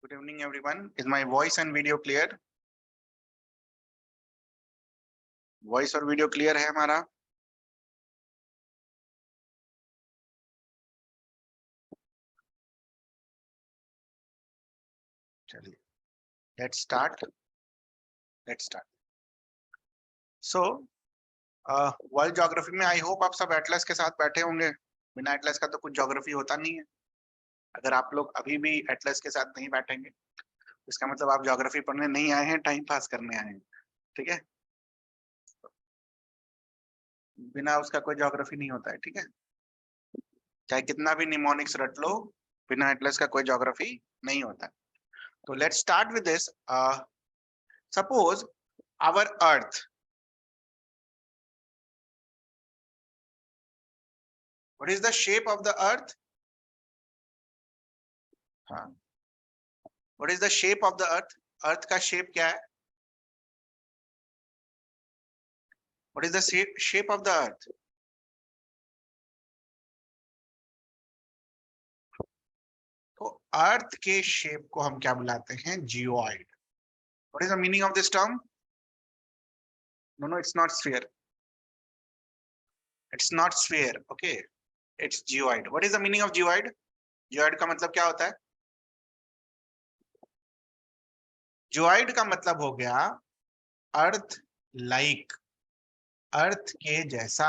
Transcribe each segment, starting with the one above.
Good evening, everyone. Is my voice and video clear? Voice और video clear है हमारा? चलिए, let's start. So, world geography में I hope आप सब एटलस के साथ बैठे होंगे. बिना एटलस का तो कुछ ज्योग्राफी होता नहीं है. अगर आप लोग अभी भी एटलस के साथ नहीं बैठेंगे, इसका मतलब आप ज्योग्राफी पढ़ने नहीं आए हैं, टाइम पास करने आए हैं. ठीक है? बिना उसका कोई ज्योग्राफी नहीं होता है. ठीक है? चाहे कितना भी निमोनिक्स रट लो, बिना एटलस का कोई ज्योग्राफी नहीं होता है. तो let's start with this. Suppose our earth, what is the shape of the earth? हाँ, what is the shape of the earth? अर्थ का शेप क्या है? What is the shape of the earth? तो अर्थ के शेप को हम क्या बुलाते हैं? Geoid. What is the meaning of this term? No, it's not sphere. It's not sphere. Okay, it's geoid. What is the meaning of geoid? Geoid का मतलब क्या होता है? Geoid का मतलब हो गया अर्थ लाइक, अर्थ के जैसा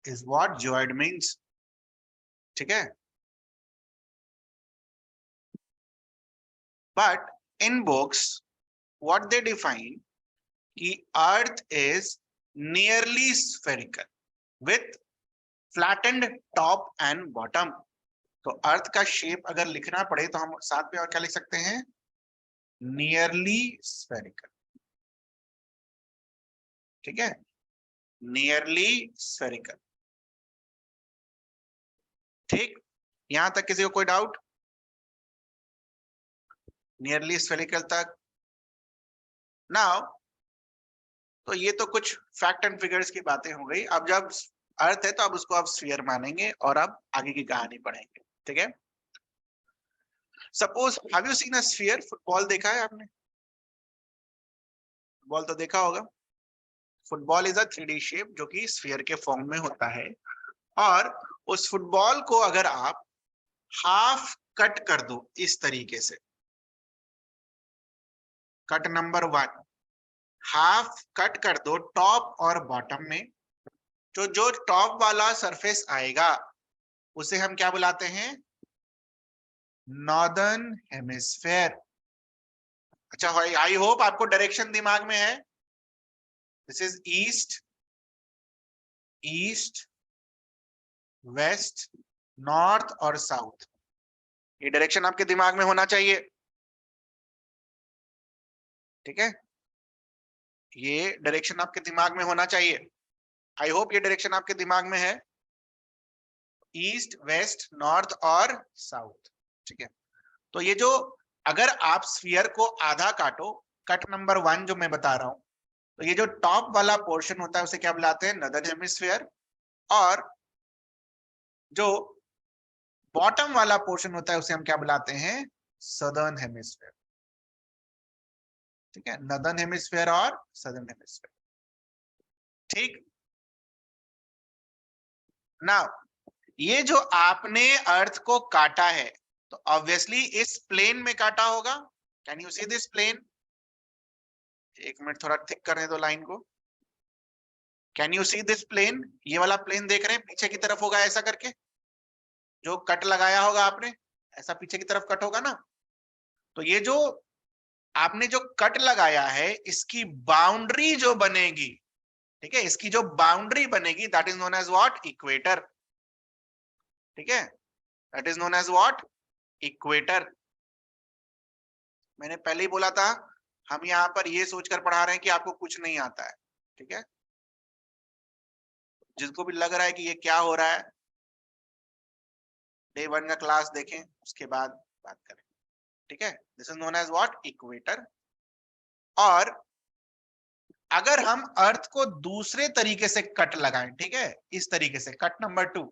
is what geoid means. ठीक है? But in books, what they define कि अर्थ is nearly spherical with flattened top and bottom. तो अर्थ का शेप अगर लिखना पड़े तो हम साथ में और क्या लिख सकते हैं? Nearly spherical. ठीक है? Nearly spherical. ठीक, यहां तक किसी को कोई डाउट? नियरली स्फेरिकल तक. नाउ तो ये तो कुछ फैक्ट एंड फिगर्स की बातें हो गई. अब जब अर्थ है तो अब उसको आप स्फीयर मानेंगे और अब आगे की कहानी पढ़ेंगे. ठीक है? Suppose have you seen a sphere? Football देखा है आपने? फुटबॉल तो देखा होगा. Football is a 3D shape जो कि स्फीयर के फॉर्म में होता है. और उस फुटबॉल को अगर आप हाफ कट कर दो इस तरीके से, कट नंबर 1, हाफ कट कर दो टॉप और बॉटम में, तो जो टॉप वाला सरफेस आएगा उसे हम क्या बुलाते हैं? Northern hemisphere. अच्छा, आई होप आपको डायरेक्शन दिमाग में है. This is east, east, west, north और साउथ. ये डायरेक्शन आपके दिमाग में होना चाहिए. ठीक है? ये डायरेक्शन आपके दिमाग में होना चाहिए. आई होप ये डायरेक्शन आपके दिमाग में है. ईस्ट, वेस्ट, नॉर्थ और साउथ. ठीक है? तो ये जो, अगर आप स्फीयर को आधा काटो, कट नंबर 1 जो मैं बता रहा हूं, तो ये जो टॉप वाला पोर्शन होता है उसे क्या बुलाते हैं? Northern hemisphere. और जो बॉटम वाला पोर्शन होता है उसे हम क्या बुलाते हैं? Southern hemisphere. ठीक है? नॉर्दर्न हेमिस्फीयर और सदर्न हेमिस्फीयर. ठीक. नाउ ये जो आपने अर्थ को काटा है तो ऑब्वियसली इस प्लेन में काटा होगा. Can you see this plane? एक मिनट, थोड़ा थिक करने दो लाइन को. Can you see this plane? ये वाला प्लेन देख रहे हैं, पीछे की तरफ होगा ऐसा करके, जो कट लगाया होगा आपने, ऐसा पीछे की तरफ कट होगा ना. तो ये जो आपने जो कट लगाया है, इसकी बाउंड्री जो बनेगी, ठीक है, इसकी जो बाउंड्री बनेगी, that is known as what? Equator. ठीक है? That is known as what? Equator. मैंने पहले ही बोला था, हम यहाँ पर ये सोचकर पढ़ा रहे हैं कि आपको कुछ नहीं आता है. ठीक है? जिसको भी लग रहा है कि ये क्या हो रहा है, डे 1 का क्लास देखें, उसके बाद बात करें. ठीक है? This is known as what? Equator. और अगर हम अर्थ को दूसरे तरीके से कट लगाएं, ठीक है, इस तरीके से, cut number 2,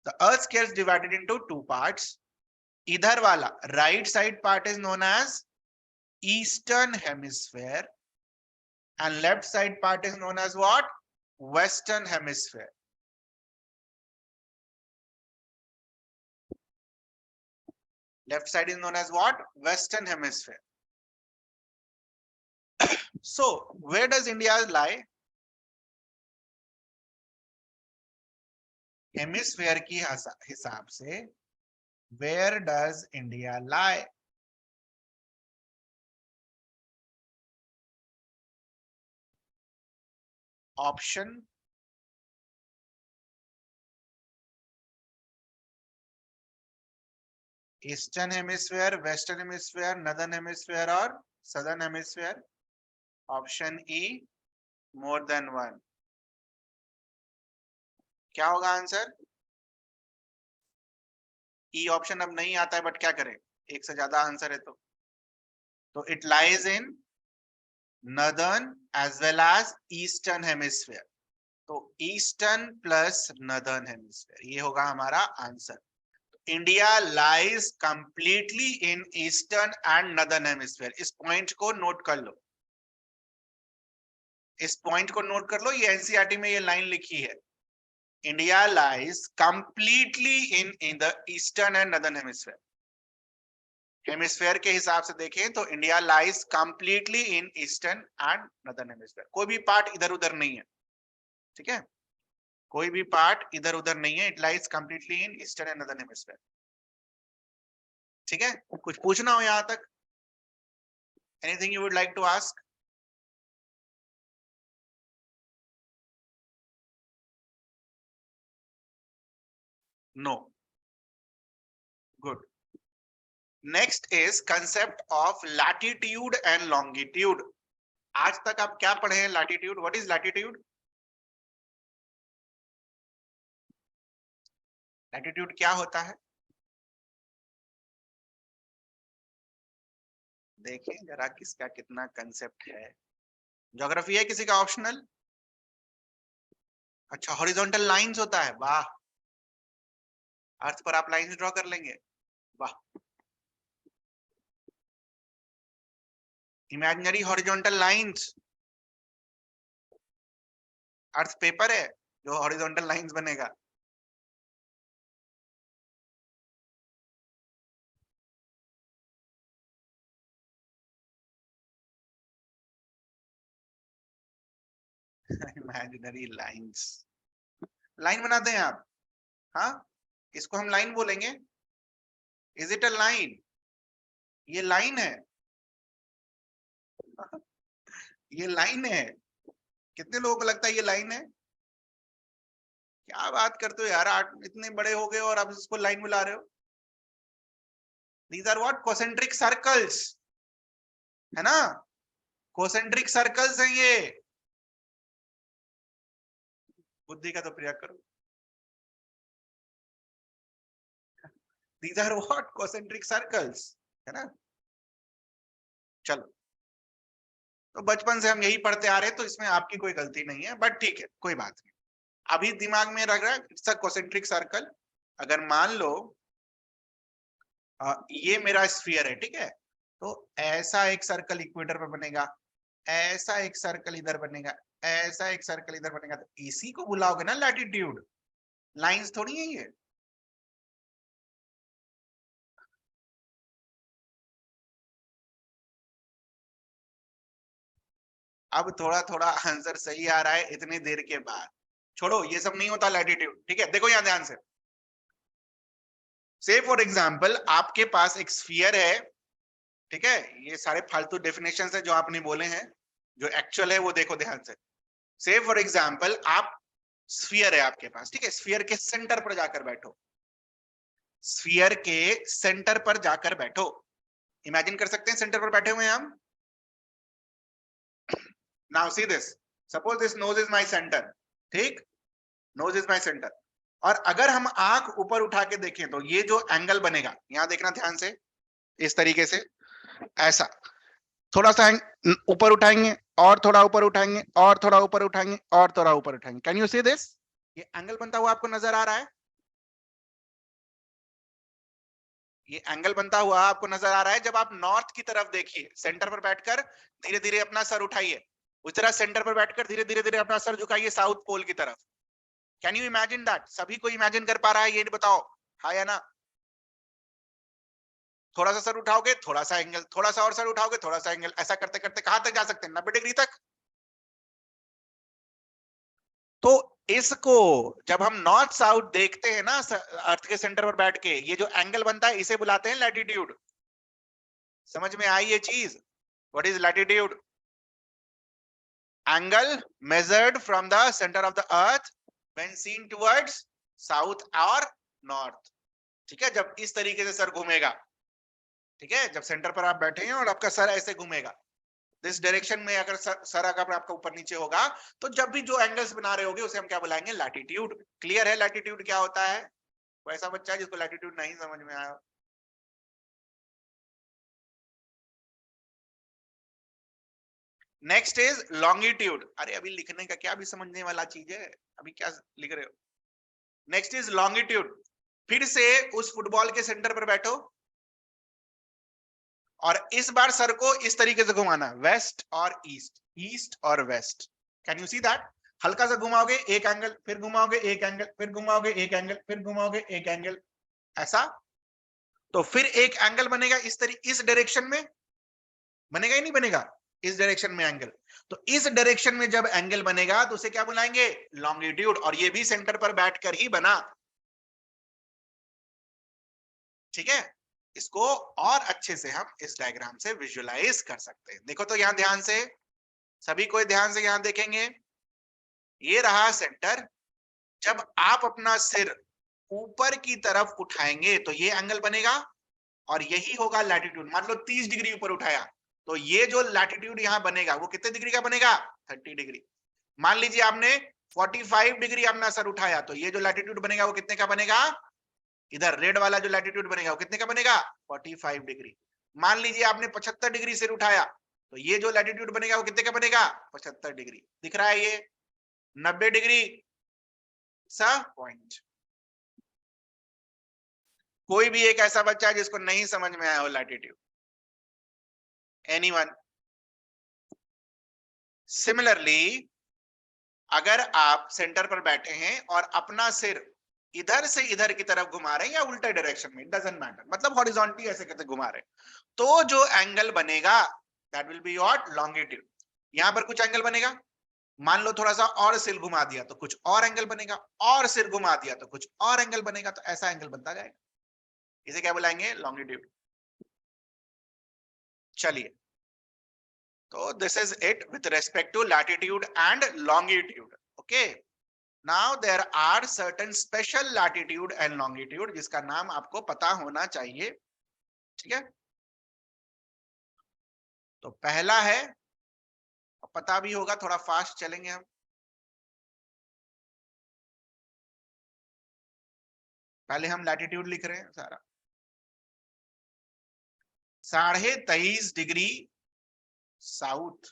the earth gets divided into 2 parts. इधर वाला right side part is known as eastern hemisphere and left side part is known as what? Western hemisphere. Left side is known as what? Western hemisphere. So where does India lie? Hemisphere की हिसाब से where does India lie? Option eastern hemisphere, western hemisphere, northern hemisphere और southern hemisphere. Option E more than one. क्या होगा answer? E option अब नहीं आता है, बट क्या करें, एक से ज्यादा आंसर है तो it lies in northern as well as eastern hemisphere. तो ईस्टर्न प्लस नॉर्दर्न हेमिस्फीयर ये होगा हमारा answer. India lies completely in eastern and northern hemisphere. इस पॉइंट को नोट कर लो, इस पॉइंट को नोट कर लो. ये एनसीईआरटी में ये लाइन लिखी है, India lies completely in the eastern and northern hemisphere. Hemisphere के हिसाब से देखें तो India lies completely in eastern and northern hemisphere. कोई भी पार्ट इधर उधर नहीं है, ठीक है, कोई भी पार्ट इधर उधर नहीं है. It lies completely in eastern and northern hemisphere. ठीक है, कुछ पूछना हो यहां तक? Anything you would like to ask? No. Good. Next is concept of latitude and longitude. आज तक आप क्या पढ़े हैं? Latitude. What is latitude? Latitude क्या होता है? देखें जरा किसका कितना कंसेप्ट है. ज्योग्राफी है किसी का ऑप्शनल? अच्छा, हॉरिजॉन्टल लाइंस होता है. वाह, अर्थ पर आप लाइंस ड्रॉ कर लेंगे. वाह. Imaginary horizontal lines. Earth paper है जो हॉरिजॉन्टल लाइंस बनेगा. Imaginary lines. लाइन बनाते हैं आप? हाँ, इसको हम लाइन बोलेंगे. Is it a line? ये लाइन है. ये लाइन है. कितने लोगों को लगता है ये लाइन है? क्या बात करते हो यार, इतने बड़े हो गए और आप इसको लाइन बुला रहे हो. These are what? Concentric circles, है ना? कोसेंट्रिक सर्कल्स हैं ये. बुद्धि का तो प्रयोग करो. These are what? Concentric circles, है ना? चलो, तो बचपन से हम यही पढ़ते आ रहे हैं, तो इसमें आपकी कोई गलती नहीं है, बट ठीक है, कोई बात नहीं. अभी दिमाग में रख रहा है इट्स अ कोसेंट्रिक सर्कल. अगर मान लो ये मेरा स्फीयर है, ठीक है, तो ऐसा एक सर्कल इक्वेटर पर बनेगा, ऐसा एक सर्कल इधर बनेगा, ऐसा एक सर्कल इधर बनेगा. तो इसी को बुलाओगे ना लैटिट्यूड. लाइंस थोड़ी है ये. अब थोड़ा थोड़ा आंसर सही आ रहा है इतनी देर के बाद. छोड़ो, ये सब नहीं होता लैटिट्यूड. ठीक है, देखो यहां ध्यान से फॉर एग्जाम्पल आपके पास एक स्फीयर है, ठीक है. ये सारे फालतू डेफिनेशन है जो आपने बोले हैं, जो एक्चुअल है वो देखो ध्यान से. से फॉर एग्जाम्पल आप, स्फीयर है आपके पास, ठीक है. स्फीयर के सेंटर पर जाकर बैठो, स्फीयर के सेंटर पर जाकर बैठो. इमेजिन कर सकते हैं सेंटर पर बैठे हुए हैं हम. Now see this, suppose this knows is my centre, ठीक, नोज इज माय सेंटर. और अगर हम आंख ऊपर उठा के देखें तो ये जो एंगल बनेगा, यहां देखना ध्यान से, इस तरीके से, ऐसा थोड़ा सा ऊपर उठाएंगे और थोड़ा ऊपर उठाएंगे और थोड़ा ऊपर उठाएंगे और थोड़ा ऊपर उठाएंगे. Can you see this? ये एंगल बनता हुआ आपको नजर आ रहा है? ये एंगल बनता हुआ आपको नजर आ रहा है जब आप नॉर्थ की तरफ देखिए, सेंटर पर बैठकर धीरे धीरे अपना सर उठाइए, उस तरह सेंटर पर बैठकर धीरे धीरे धीरे अपना सर झुकाइए साउथ पोल की तरफ। Can you imagine that? सभी को इमेजिन कर पा रहा है ये बताओ, हाँ या ना? थोड़ा सा सर उठाओगे थोड़ा सा एंगल, थोड़ा सा और सर उठाओगे थोड़ा सा एंगल, ऐसा करते करते कहां तक जा सकते हैं? 90 डिग्री तक। तो इसको जब हम नॉर्थ साउथ देखते हैं ना अर्थ के सेंटर पर बैठ के, ये जो एंगल बनता है इसे बुलाते हैं लैटिट्यूड। समझ में आई ये चीज? What is latitude? Angle measured from the centre of the earth when seen towards south और नॉर्थ। ठीक है, जब इस तरीके से सर घूमेगा, ठीक है, जब सेंटर पर आप बैठे हैं और आपका सर ऐसे घूमेगा दिस डायरेक्शन में, अगर सर अगर आपका ऊपर नीचे होगा, तो जब भी जो एंगल्स बना रहे होगे उसे हम क्या बुलाएंगे? लैटिट्यूड। क्लियर है लैटिट्यूड क्या होता है? वैसा बच्चा है जिसको लैटिट्यूड नहीं समझ में आया। Next is longitude. अरे अभी लिखने का क्या भी समझने वाला चीज है, अभी क्या लिख रहे हो? Next is longitude. फिर से उस फुटबॉल के सेंटर पर बैठो और इस बार सर को इस तरीके से घुमाना, वेस्ट और ईस्ट, ईस्ट और west. Can you see that? हल्का सा घुमाओगे एक एंगल, फिर घुमाओगे एक एंगल, फिर घुमाओगे एक एंगल, फिर घुमाओगे एक एंगल, ऐसा। तो फिर एक एंगल बनेगा इस तरीके, इस डायरेक्शन में बनेगा ही नहीं बनेगा? इस डायरेक्शन में एंगल। तो इस डायरेक्शन में जब एंगल बनेगा तो उसे क्या बुलाएंगे? लॉन्गिट्यूड। और ये भी सेंटर पर बैठकर ही बना। ठीक है, इसको और अच्छे से हम इस डायग्राम से विजुअलाइज कर सकते हैं। देखो तो यहां ध्यान से, सभी कोई ध्यान से यहां देखेंगे, ये रहा सेंटर। जब आप अपना सिर ऊपर की तरफ उठाएंगे तो ये एंगल बनेगा और यही होगा लैटिट्यूड। मान लो 30 डिग्री ऊपर उठाया तो ये जो लैटिट्यूड यहां बनेगा वो कितने डिग्री का बनेगा? 30 डिग्री। मान लीजिए आपने 45 डिग्री अपना सर उठाया तो ये जो लैटिट्यूड बनेगा वो कितने का बनेगा? इधर रेड वाला जो लैटिट्यूड बनेगा वो कितने का बनेगा? 45 डिग्री। मान लीजिए आपने 75 डिग्री सिर उठाया तो ये जो लैटिट्यूड बनेगा वो कितने का बनेगा? 75 डिग्री। दिख रहा है ये 90 डिग्री सा पॉइंट। कोई भी एक ऐसा बच्चा है जिसको नहीं समझ में आया हो लैटिट्यूड? एनीवन? सिमिलरली अगर आप सेंटर पर बैठे हैं और अपना सिर इधर से इधर की तरफ घुमा रहे हैं या उल्टे डायरेक्शन में, डजंट मैटर, मतलब हॉरिजॉन्टली ऐसे कैसे घुमा रहे हैं, तो जो एंगल बनेगा that will be what? Longitude. यहां पर कुछ एंगल बनेगा, मान लो थोड़ा सा और सिर घुमा दिया तो कुछ और एंगल बनेगा, और सिर घुमा दिया तो कुछ और एंगल बनेगा, तो ऐसा एंगल बनता जाएगा। इसे क्या बुलाएंगे? लॉन्गिट्यूड। चलिए, तो this is it with respect to latitude and longitude. Okay, now there are certain special latitude and longitude जिसका नाम आपको पता होना चाहिए। ठीक है, तो पहला है, पता भी होगा, थोड़ा फास्ट चलेंगे हम। पहले हम लैटिट्यूड लिख रहे हैं सारा, 23.5 degree south,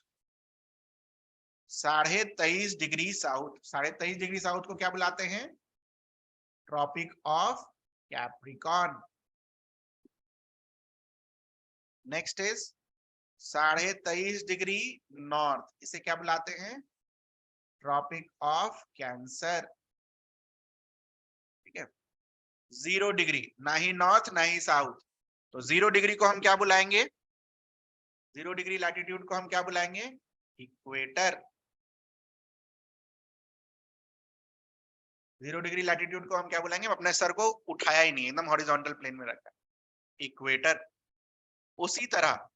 23.5 degree south. 23.5 degree south को क्या बुलाते हैं? Tropic of Capricorn. Next is 23.5 degree north, इसे क्या बुलाते हैं? Tropic of Cancer. ठीक है, 0 डिग्री, ना ही नॉर्थ ना ही साउथ, तो 0 डिग्री को हम क्या बुलाएंगे? 0 डिग्री लैटिट्यूड को हम क्या बुलाएंगे? इक्वेटर। 0 डिग्री लैटिट्यूड को हम क्या बुलाएंगे? अपने सर को उठाया ही नहीं, एकदम हॉरिजॉन्टल प्लेन में रखा, इक्वेटर। उसी तरह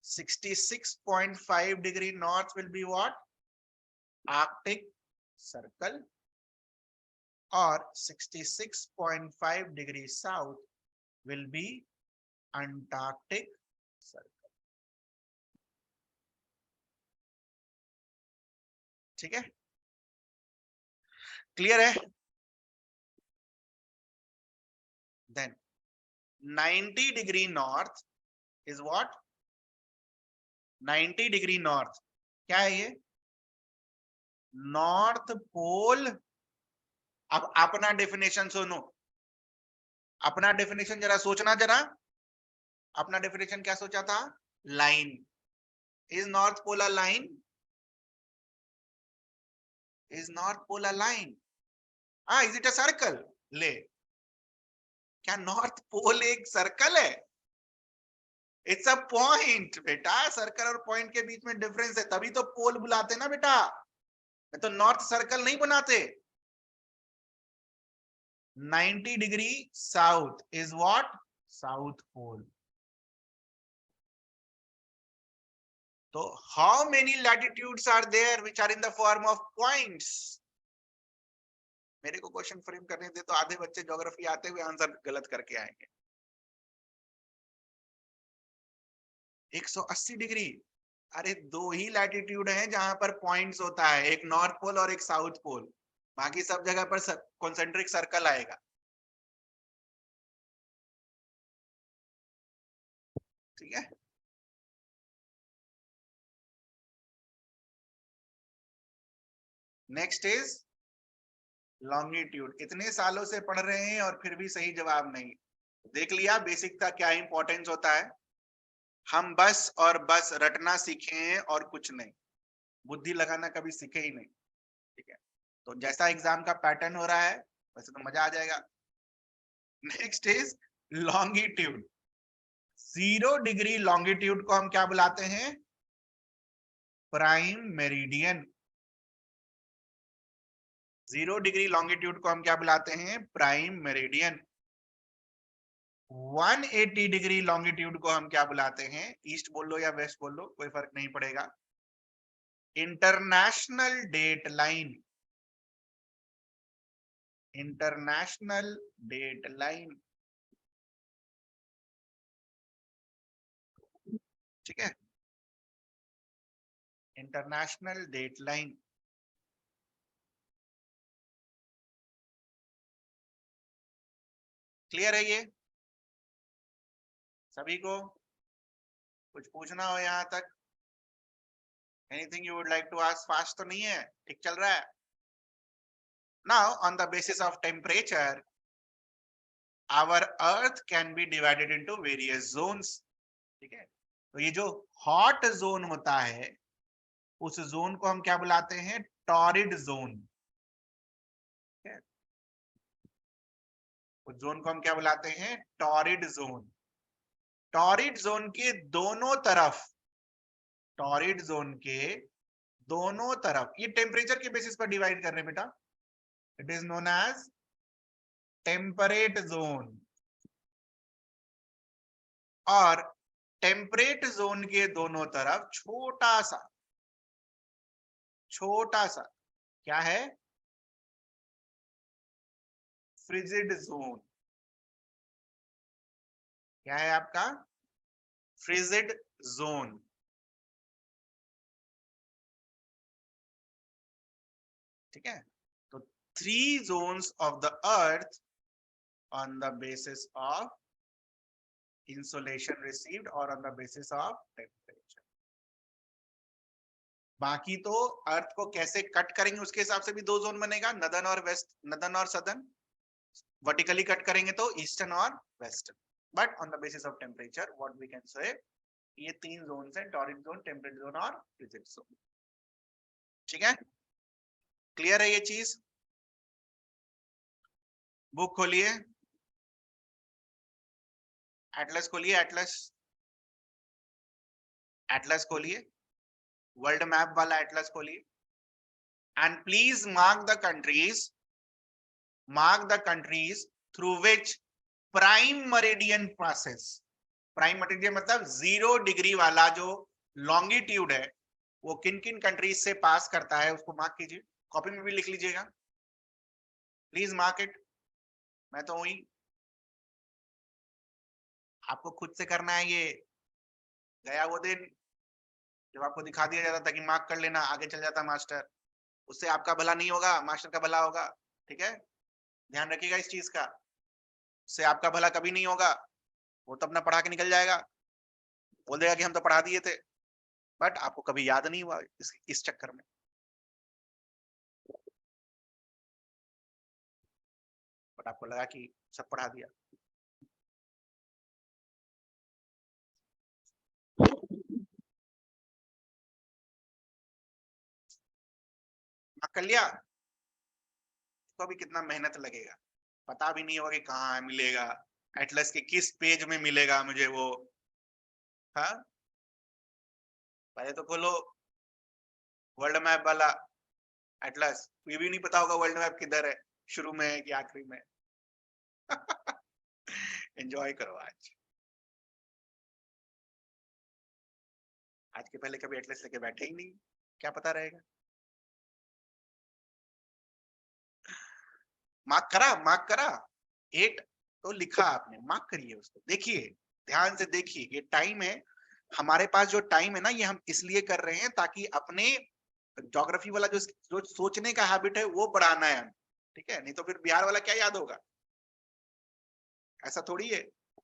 66.5 degree north will be what? Arctic circle, और 66.5 degree south will be Antarctic circle. ठीक है, क्लियर है? Then 90 degree north is what? 90 degree north क्या है ये? North pole. अब अपना डेफिनेशन सुनो, अपना डेफिनेशन जरा सोचना, जरा अपना डेफिनेशन क्या सोचा था? Line. Is north pole a line? Is north pole a line? हाँ, इज इट अ सर्कल? ले, क्या नॉर्थ पोल एक सर्कल है? इट्स अ पॉइंट बेटा, सर्कल और पॉइंट के बीच में डिफरेंस है, तभी तो पोल बुलाते ना बेटा, मैं तो नॉर्थ सर्कल नहीं बनाते। 90 degree south is what? South pole. तो how many latitudes are there which are in the form of points? मेरे को क्वेश्चन फ्रेम करने दे, तो आधे बच्चे ज्योग्राफी आते हुए आंसर गलत करके आएंगे। 180 डिग्री? अरे दो ही लैटिट्यूड हैं जहां पर पॉइंट्स होता है, एक नॉर्थ पोल और एक साउथ पोल, बाकी सब जगह पर कॉन्सेंट्रिक सर्कल आएगा। ठीक है, नेक्स्ट इज लॉन्गिट्यूड। इतने सालों से पढ़ रहे हैं और फिर भी सही जवाब नहीं। देख लिया बेसिक का क्या इंपॉर्टेंस होता है। हम बस और बस रटना सीखे हैं और कुछ नहीं, बुद्धि लगाना कभी सीखे ही नहीं। ठीक है, तो जैसा एग्जाम का पैटर्न हो रहा है वैसे तो मजा आ जाएगा। Next is longitude. 0 degree longitude को हम क्या बुलाते हैं? Prime meridian. 0 डिग्री लॉन्गिट्यूड को हम क्या बुलाते हैं? Prime meridian. 180 डिग्री लॉन्गिट्यूड को हम क्या बुलाते हैं? ईस्ट बोल लो या वेस्ट बोल लो, कोई फर्क नहीं पड़ेगा। International date line. International date line. ठीक है, इंटरनेशनल डेट लाइन। क्लियर है ये सभी को? कुछ पूछना हो यहां तक? Anything you would like to ask? Fast तो नहीं है, ठीक चल रहा है? Now on the basis of temperature our earth can be divided into various zones. ठीक है, तो ये जो हॉट जोन होता है उस जोन को हम क्या बुलाते हैं? Torrid zone. उस जोन को हम क्या बुलाते हैं? Torrid zone. टॉरिड जोन के दोनों तरफ, टॉरिड जोन के दोनों तरफ, ये टेम्परेचर के बेसिस पर डिवाइड कर रहे हैं बेटा, it is known as temperate zone. और टेम्परेट जोन के दोनों तरफ छोटा सा क्या है? Frigid zone. क्या है आपका? Frigid zone. ठीक है, तो 3 zones of the earth on the basis of insolation received or on the basis of temperature। बाकी तो अर्थ को कैसे कट करेंगे उसके हिसाब से भी 2 जोन बनेगा, नदन और वेस्ट, नदन और सदन। वर्टिकली कट करेंगे तो ईस्टर्न और western. But on the basis of temperature what we can say, ये 3 जोन है, टॉरिड जोन, टेम्परेट जोन और फ्रिजिड जोन। ठीक है, क्लियर है ये चीज? बुक खोलिए, एटलस खोलिए, एटलस, एटलस खोलिए, वर्ल्ड मैप वाला एटलस खोलिए, and please mark the countries through which prime meridian passes. Prime meridian मतलब 0 डिग्री वाला जो लॉन्गिट्यूड है वो किन किन कंट्रीज से पास करता है उसको मार्क कीजिए, कॉपी में भी लिख लीजिएगा, प्लीज मार्क इट। मैं तो वही, आपको खुद से करना है ये। गया वो दिन जब आपको दिखा दिया जाता था कि मार्क कर लेना, आगे चल जाता मास्टर, उससे आपका भला नहीं होगा, मास्टर का भला होगा। ठीक है, ध्यान रखिएगा इस चीज का, उससे आपका भला कभी नहीं होगा। वो तो अपना पढ़ा के निकल जाएगा, बोल देगा कि हम तो पढ़ा दिए थे, बट आपको कभी याद नहीं हुआ इस चक्कर में। बट आपको लगा कि सब पढ़ा दिया। कर लिया, तो अभी कितना मेहनत लगेगा, पता भी नहीं होगा कि कहाँ मिलेगा, एटलस के किस पेज में मिलेगा मुझे वो। हाँ, पहले तो खोलो वर्ल्ड मैप वाला एटलस, ये भी नहीं पता होगा वर्ल्ड मैप किधर है, शुरू में है कि आखिरी में। एंजॉय करो आज। आज के पहले कभी एटलस लेके बैठे ही नहीं, क्या पता रहेगा। मार्क करा, 8 तो लिखा आपने, मार्क करिए उसको, देखिए ध्यान से देखिए, ये टाइम है हमारे पास, जो टाइम है ना ये हम इसलिए कर रहे हैं ताकि अपने ज्योग्राफी वाला जो सोचने का हैबिट है वो बढ़ाना है, ठीक है, नहीं तो फिर बिहार वाला क्या याद होगा, ऐसा थोड़ी है।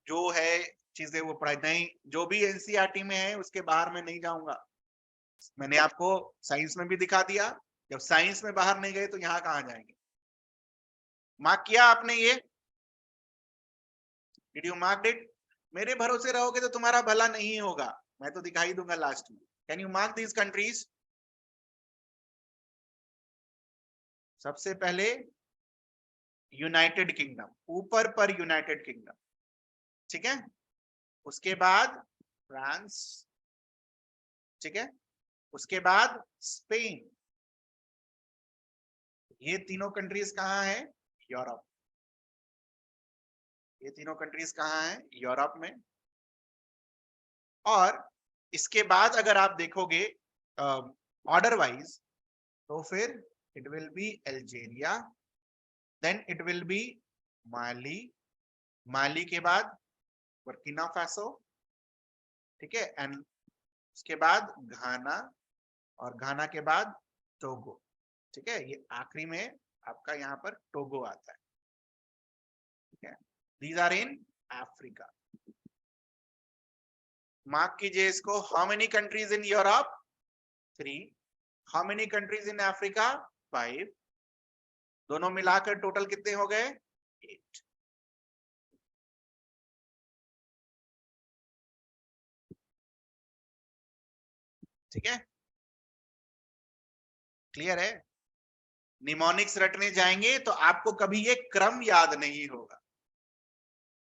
जो है चीजें वो पढ़ाई नहीं, जो भी एनसीईआरटी में है उसके बाहर में नहीं जाऊंगा। मैंने आपको साइंस में भी दिखा दिया, जब साइंस में बाहर नहीं गए तो यहाँ कहाँ जाएंगे। मार्क किया आपने ये, डिड यू मार्क इट? मेरे भरोसे रहोगे तो तुम्हारा भला नहीं होगा, मैं तो दिखाई दूंगा लास्ट में। Can you mark these countries? सबसे पहले यूनाइटेड किंगडम, ऊपर पर यूनाइटेड किंगडम, ठीक है, उसके बाद फ्रांस, ठीक है, उसके बाद स्पेन। ये तीनों कंट्रीज कहाँ है? यूरोप। ये तीनों कंट्रीज कहाँ है? यूरोप में। और इसके बाद अगर आप देखोगे ऑर्डर वाइज, तो फिर it will be Algeria, then it will be Mali, Mali के बाद बर्किना फासो, ठीक है, एंड उसके बाद घाना, और घाना के बाद टोगो, ठीक है, ये आखिरी में आपका यहाँ पर टोगो आता है, ठीक है। These are in Africa. Mark कीजिए इसको। How many countries in Europe? 3। How many countries in Africa? 5। दोनों मिलाकर टोटल कितने हो गए? 8। ठीक है, क्लियर है। निमोनिक्स रटने जाएंगे तो आपको कभी ये क्रम याद नहीं होगा,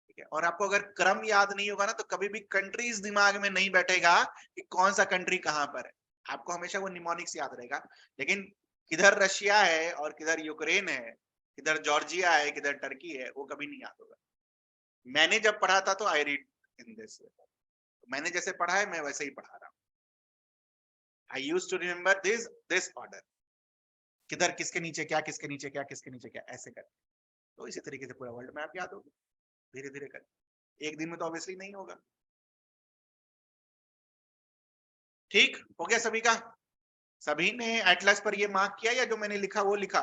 ठीक है, और आपको अगर क्रम याद नहीं होगा ना तो कभी भी कंट्रीज दिमाग में नहीं बैठेगा कि कौन सा कंट्री कहां पर है, आपको हमेशा वो निमोनिक्स याद रहेगा। लेकिन किधर रशिया है और किधर यूक्रेन है, किधर जॉर्जिया है, किधर टर्की है, वो कभी नहीं याद होगा। मैंने जब पढ़ा था तो आई रीड इन दिस, मैंने जैसे पढ़ा है मैं वैसे ही पढ़ा रहा हूँ। I use to remember this order, किधर किसके नीचे क्या, किसके नीचे क्या, किसके नीचे क्या, ऐसे करके। तो इसी तरीके से पूरा वर्ल्ड मैप याद होगा, धीरे धीरे कर, एक दिन में तो ऑब्वियसली नहीं होगा। ठीक हो गया सभी का? सभी ने एटलस पर ये मार्क किया, या जो मैंने लिखा वो लिखा?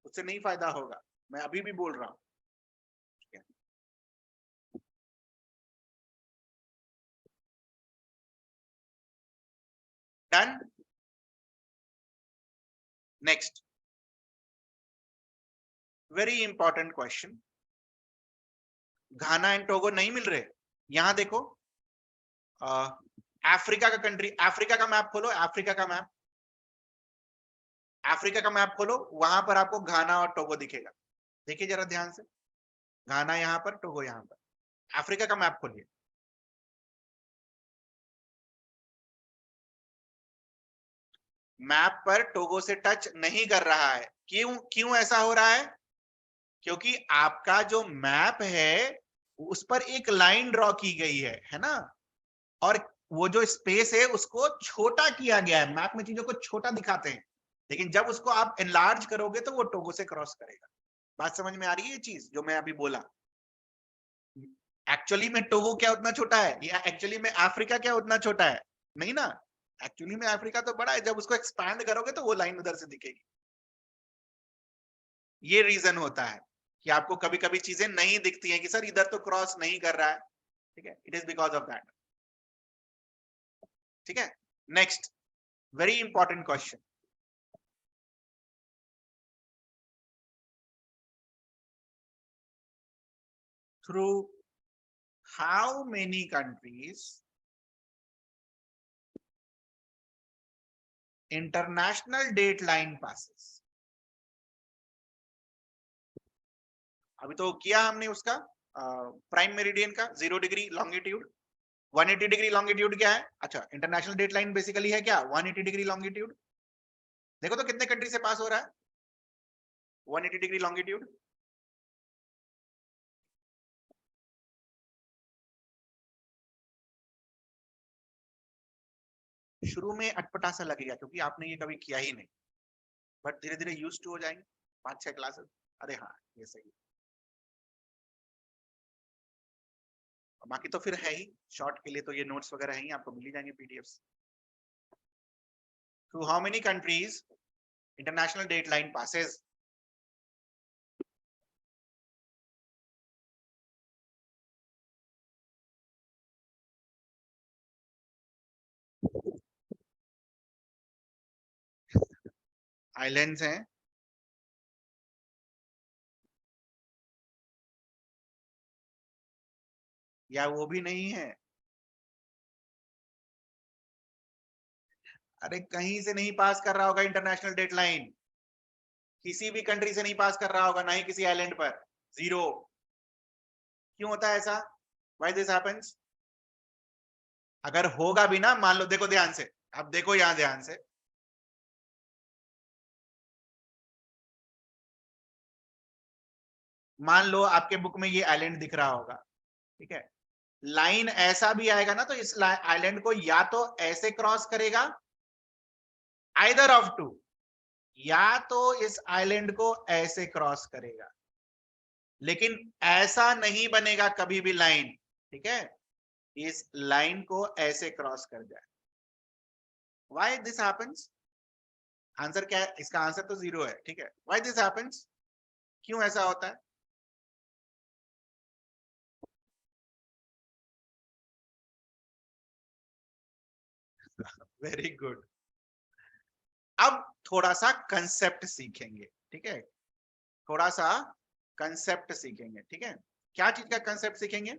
उससे नहीं फायदा होगा, मैं अभी भी बोल रहा हूं। Done. Next very important question, Ghana and Togo नहीं मिल रहे, यहां देखो, अफ्रीका का कंट्री, अफ्रीका का मैप खोलो, अफ्रीका का मैप, अफ्रीका का मैप खोलो, वहां पर आपको घाना और टोगो दिखेगा। देखिए जरा ध्यान से, घाना यहां पर, टोगो यहां पर, अफ्रीका का मैप खोलिए। मैप पर टोगो से टच नहीं कर रहा है, क्यों? क्यों ऐसा हो रहा है? क्योंकि आपका जो मैप है उस पर एक लाइन ड्रॉ की गई है ना, और वो जो स्पेस है उसको छोटा किया गया है, मैप में चीजों को छोटा दिखाते हैं, लेकिन जब उसको आप एनलार्ज करोगे तो वो टोगो से क्रॉस करेगा। बात समझ में आ रही है ये चीज जो मैं अभी बोला? एक्चुअली में टोगो क्या उतना छोटा है, या एक्चुअली में अफ्रीका क्या उतना छोटा है? नहीं ना, एक्चुअली में अफ्रीका तो बड़ा है, जब उसको एक्सपैंड करोगे तो वो लाइन उधर से दिखेगी। ये रीजन होता है कि आपको कभी कभी चीजें नहीं दिखती हैं कि सर इधर तो क्रॉस नहीं कर रहा है, ठीक है, it is because of that, ठीक है। Next very important question, through how many countries international date line passes? अभी तो किया हमने उसका प्राइम मेरिडियन का 0 डिग्री लॉन्गिट्यूड। 180 डिग्री लॉन्गिट्यूड क्या है? अच्छा, इंटरनेशनल डेट लाइन बेसिकली है क्या? 180 डिग्री लॉन्गिट्यूड। देखो तो कितने कंट्री से पास हो रहा है 180 डिग्री लॉन्गिट्यूड। शुरू में अटपटा सा लगेगा क्योंकि आपने ये कभी किया ही नहीं, बट धीरे धीरे यूज टू हो जाएंगे 5-6 क्लासेस। अरे हाँ, ये सही है। बाकी तो फिर है ही, शॉर्ट के लिए तो ये नोट्स वगैरह है ही, आपको मिल ही जाएंगे PDFs. Through how many countries international date line passes? Islands हैं, या वो भी नहीं है? अरे कहीं से नहीं पास कर रहा होगा इंटरनेशनल डेट लाइन, किसी भी कंट्री से नहीं पास कर रहा होगा, ना ही किसी आइलैंड पर। जीरो। क्यों होता है ऐसा? Why this happens? अगर होगा भी ना, मान लो, देखो ध्यान से, अब देखो यहां ध्यान से, मान लो आपके बुक में ये आइलैंड दिख रहा होगा, ठीक है, लाइन ऐसा भी आएगा ना, तो इस आइलैंड को या तो ऐसे क्रॉस करेगा, आइदर ऑफ टू, या तो इस आइलैंड को ऐसे क्रॉस करेगा, लेकिन ऐसा नहीं बनेगा कभी भी लाइन, ठीक है, इस लाइन को ऐसे क्रॉस कर जाए। Why this happens? आंसर क्या है इसका? आंसर तो जीरो है, ठीक है। Why this happens? क्यों ऐसा होता है? Very good. अब थोड़ा सा कंसेप्ट सीखेंगे, ठीक है, थोड़ा सा कंसेप्ट सीखेंगे, ठीक है। क्या चीज का कंसेप्ट सीखेंगे?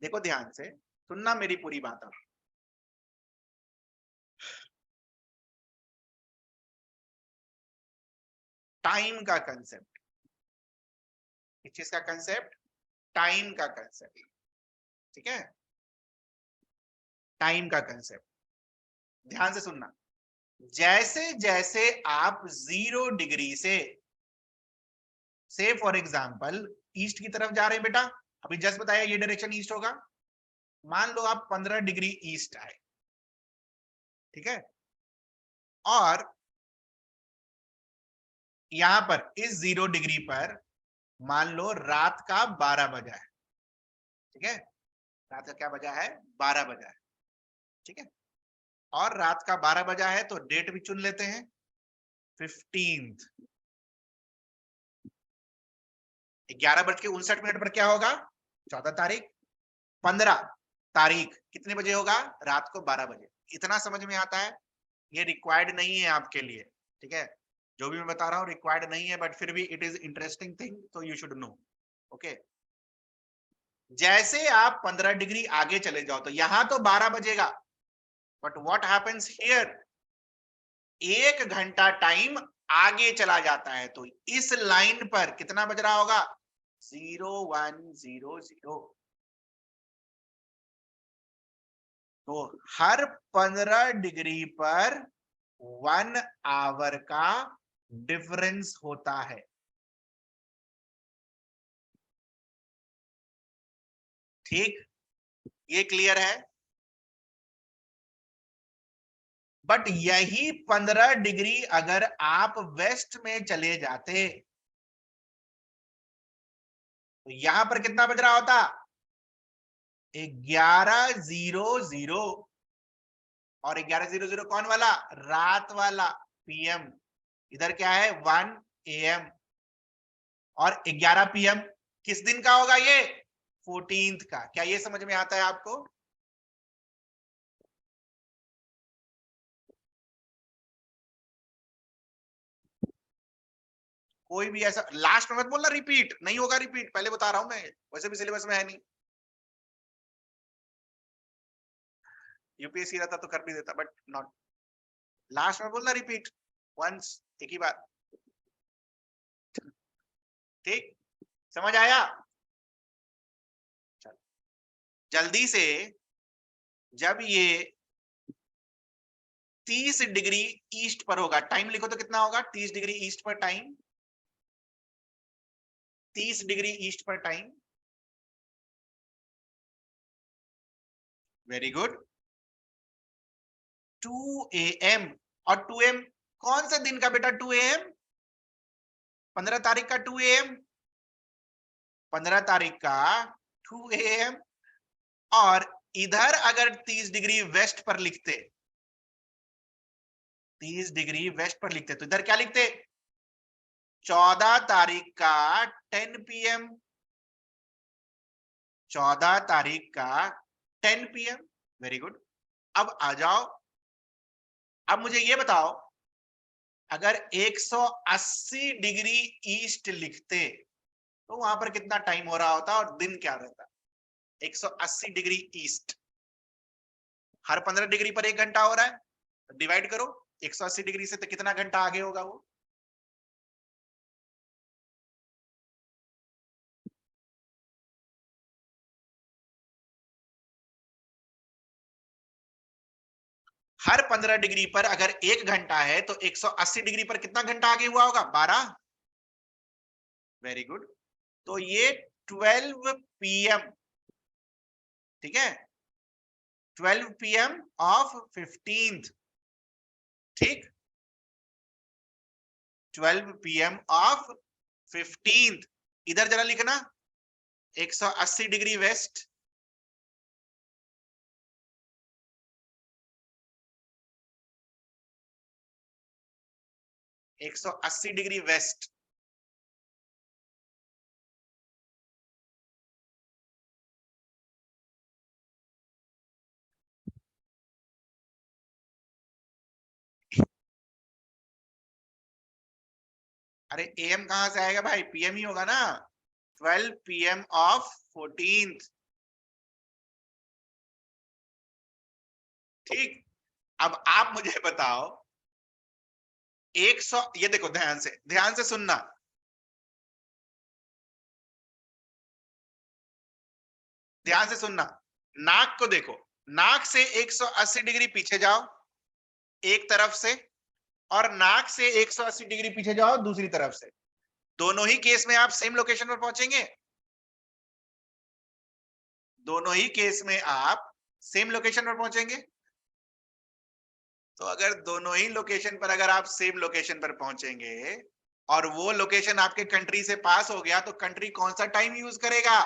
देखो ध्यान से सुनना मेरी पूरी बात। अब टाइम का कंसेप्ट। किस चीज का कंसेप्ट? टाइम का कंसेप्ट, ठीक है, टाइम का कंसेप्ट। ध्यान से सुनना। जैसे जैसे आप 0 डिग्री से फॉर एग्जांपल ईस्ट की तरफ जा रहे हैं बेटा, अभी जस्ट बताया ये डायरेक्शन ईस्ट होगा, मान लो आप 15 डिग्री ईस्ट आए, ठीक है, और यहां पर इस 0 डिग्री पर मान लो रात का 12 बजा है, ठीक है, रात का क्या बजा है? 12 बजा है, ठीक है, और रात का 12 बजा है तो डेट भी चुन लेते हैं 15th। 11:59 पर क्या होगा? 14 तारीख। 15 तारीख कितने बजे होगा? रात को 12 बजे। इतना समझ में आता है? ये रिक्वायर्ड नहीं है आपके लिए, ठीक है, जो भी मैं बता रहा हूँ रिक्वायर्ड नहीं है, बट फिर भी इट इज इंटरेस्टिंग थिंग, तो यू शुड नो, ओके। जैसे आप 15 डिग्री आगे चले जाओ तो यहां तो 12 बजेगा, बट व्हाट हैपेंस हियर? 1 घंटा टाइम आगे चला जाता है, तो इस लाइन पर कितना बज रहा होगा? 0100। तो हर 15 डिग्री पर 1 आवर का डिफरेंस होता है, ठीक, ये क्लियर है? बट यही 15 डिग्री अगर आप वेस्ट में चले जाते तो यहां पर कितना बज रहा होता? 11:00। और 11:00 कौन वाला? रात वाला, पीएम। इधर क्या है? 1 AM। और 11 PM किस दिन का होगा ये? 14th का। क्या ये समझ में आता है आपको? कोई भी ऐसा लास्ट में मत बोलना रिपीट, नहीं होगा रिपीट, पहले बता रहा हूं मैं, वैसे भी सिलेबस में है नहीं। यूपीएससी रहता तो कर भी देता, बट नॉट। लास्ट में बोलना रिपीट वंस, एक ही बार। ठीक, समझ आया? चलो जल्दी से, जब ये 30 डिग्री ईस्ट पर होगा, टाइम लिखो तो कितना होगा? 30 डिग्री ईस्ट पर टाइम, 30 डिग्री ईस्ट पर टाइम, वेरी गुड। 2 AM, और 2 AM कौन से दिन का बेटा? 2 AM 15 तारीख का 2 AM, 15 तारीख का 2 AM। और इधर अगर 30 डिग्री वेस्ट पर लिखते, 30 डिग्री वेस्ट पर लिखते, तो इधर क्या लिखते? 14 तारीख का 10 PM, 14 तारीख का 10 PM, वेरी गुड। अब आ जाओ, अब मुझे ये बताओ, अगर 180 डिग्री ईस्ट लिखते तो वहां पर कितना टाइम हो रहा होता और दिन क्या रहता? 180 डिग्री ईस्ट, हर 15 डिग्री पर 1 घंटा हो रहा है, डिवाइड करो 180 डिग्री से, तो कितना घंटा आगे होगा वो? हर 15 डिग्री पर अगर 1 घंटा है तो 180 डिग्री पर कितना घंटा आगे हुआ होगा? 12, वेरी गुड। तो ये 12 PM, ठीक है, 12 PM ऑफ 15th, ठीक, 12 PM ऑफ 15th। इधर जरा लिखना 180 डिग्री वेस्ट, 180 डिग्री वेस्ट, अरे AM कहां से आएगा भाई? PM ही होगा ना। 12 PM ऑफ 14th, ठीक। अब आप मुझे बताओ, 100, ये देखो ध्यान से सुनना, ध्यान से सुनना। नाक को देखो, नाक से 180 डिग्री पीछे जाओ एक तरफ से, और नाक से 180 डिग्री पीछे जाओ दूसरी तरफ से। दोनों ही केस में आप सेम लोकेशन पर पहुंचेंगे, दोनों ही केस में आप सेम लोकेशन पर पहुंचेंगे। तो अगर दोनों ही लोकेशन पर, अगर आप सेम लोकेशन पर पहुंचेंगे और वो लोकेशन आपके कंट्री से पास हो गया, तो कंट्री कौन सा टाइम यूज करेगा?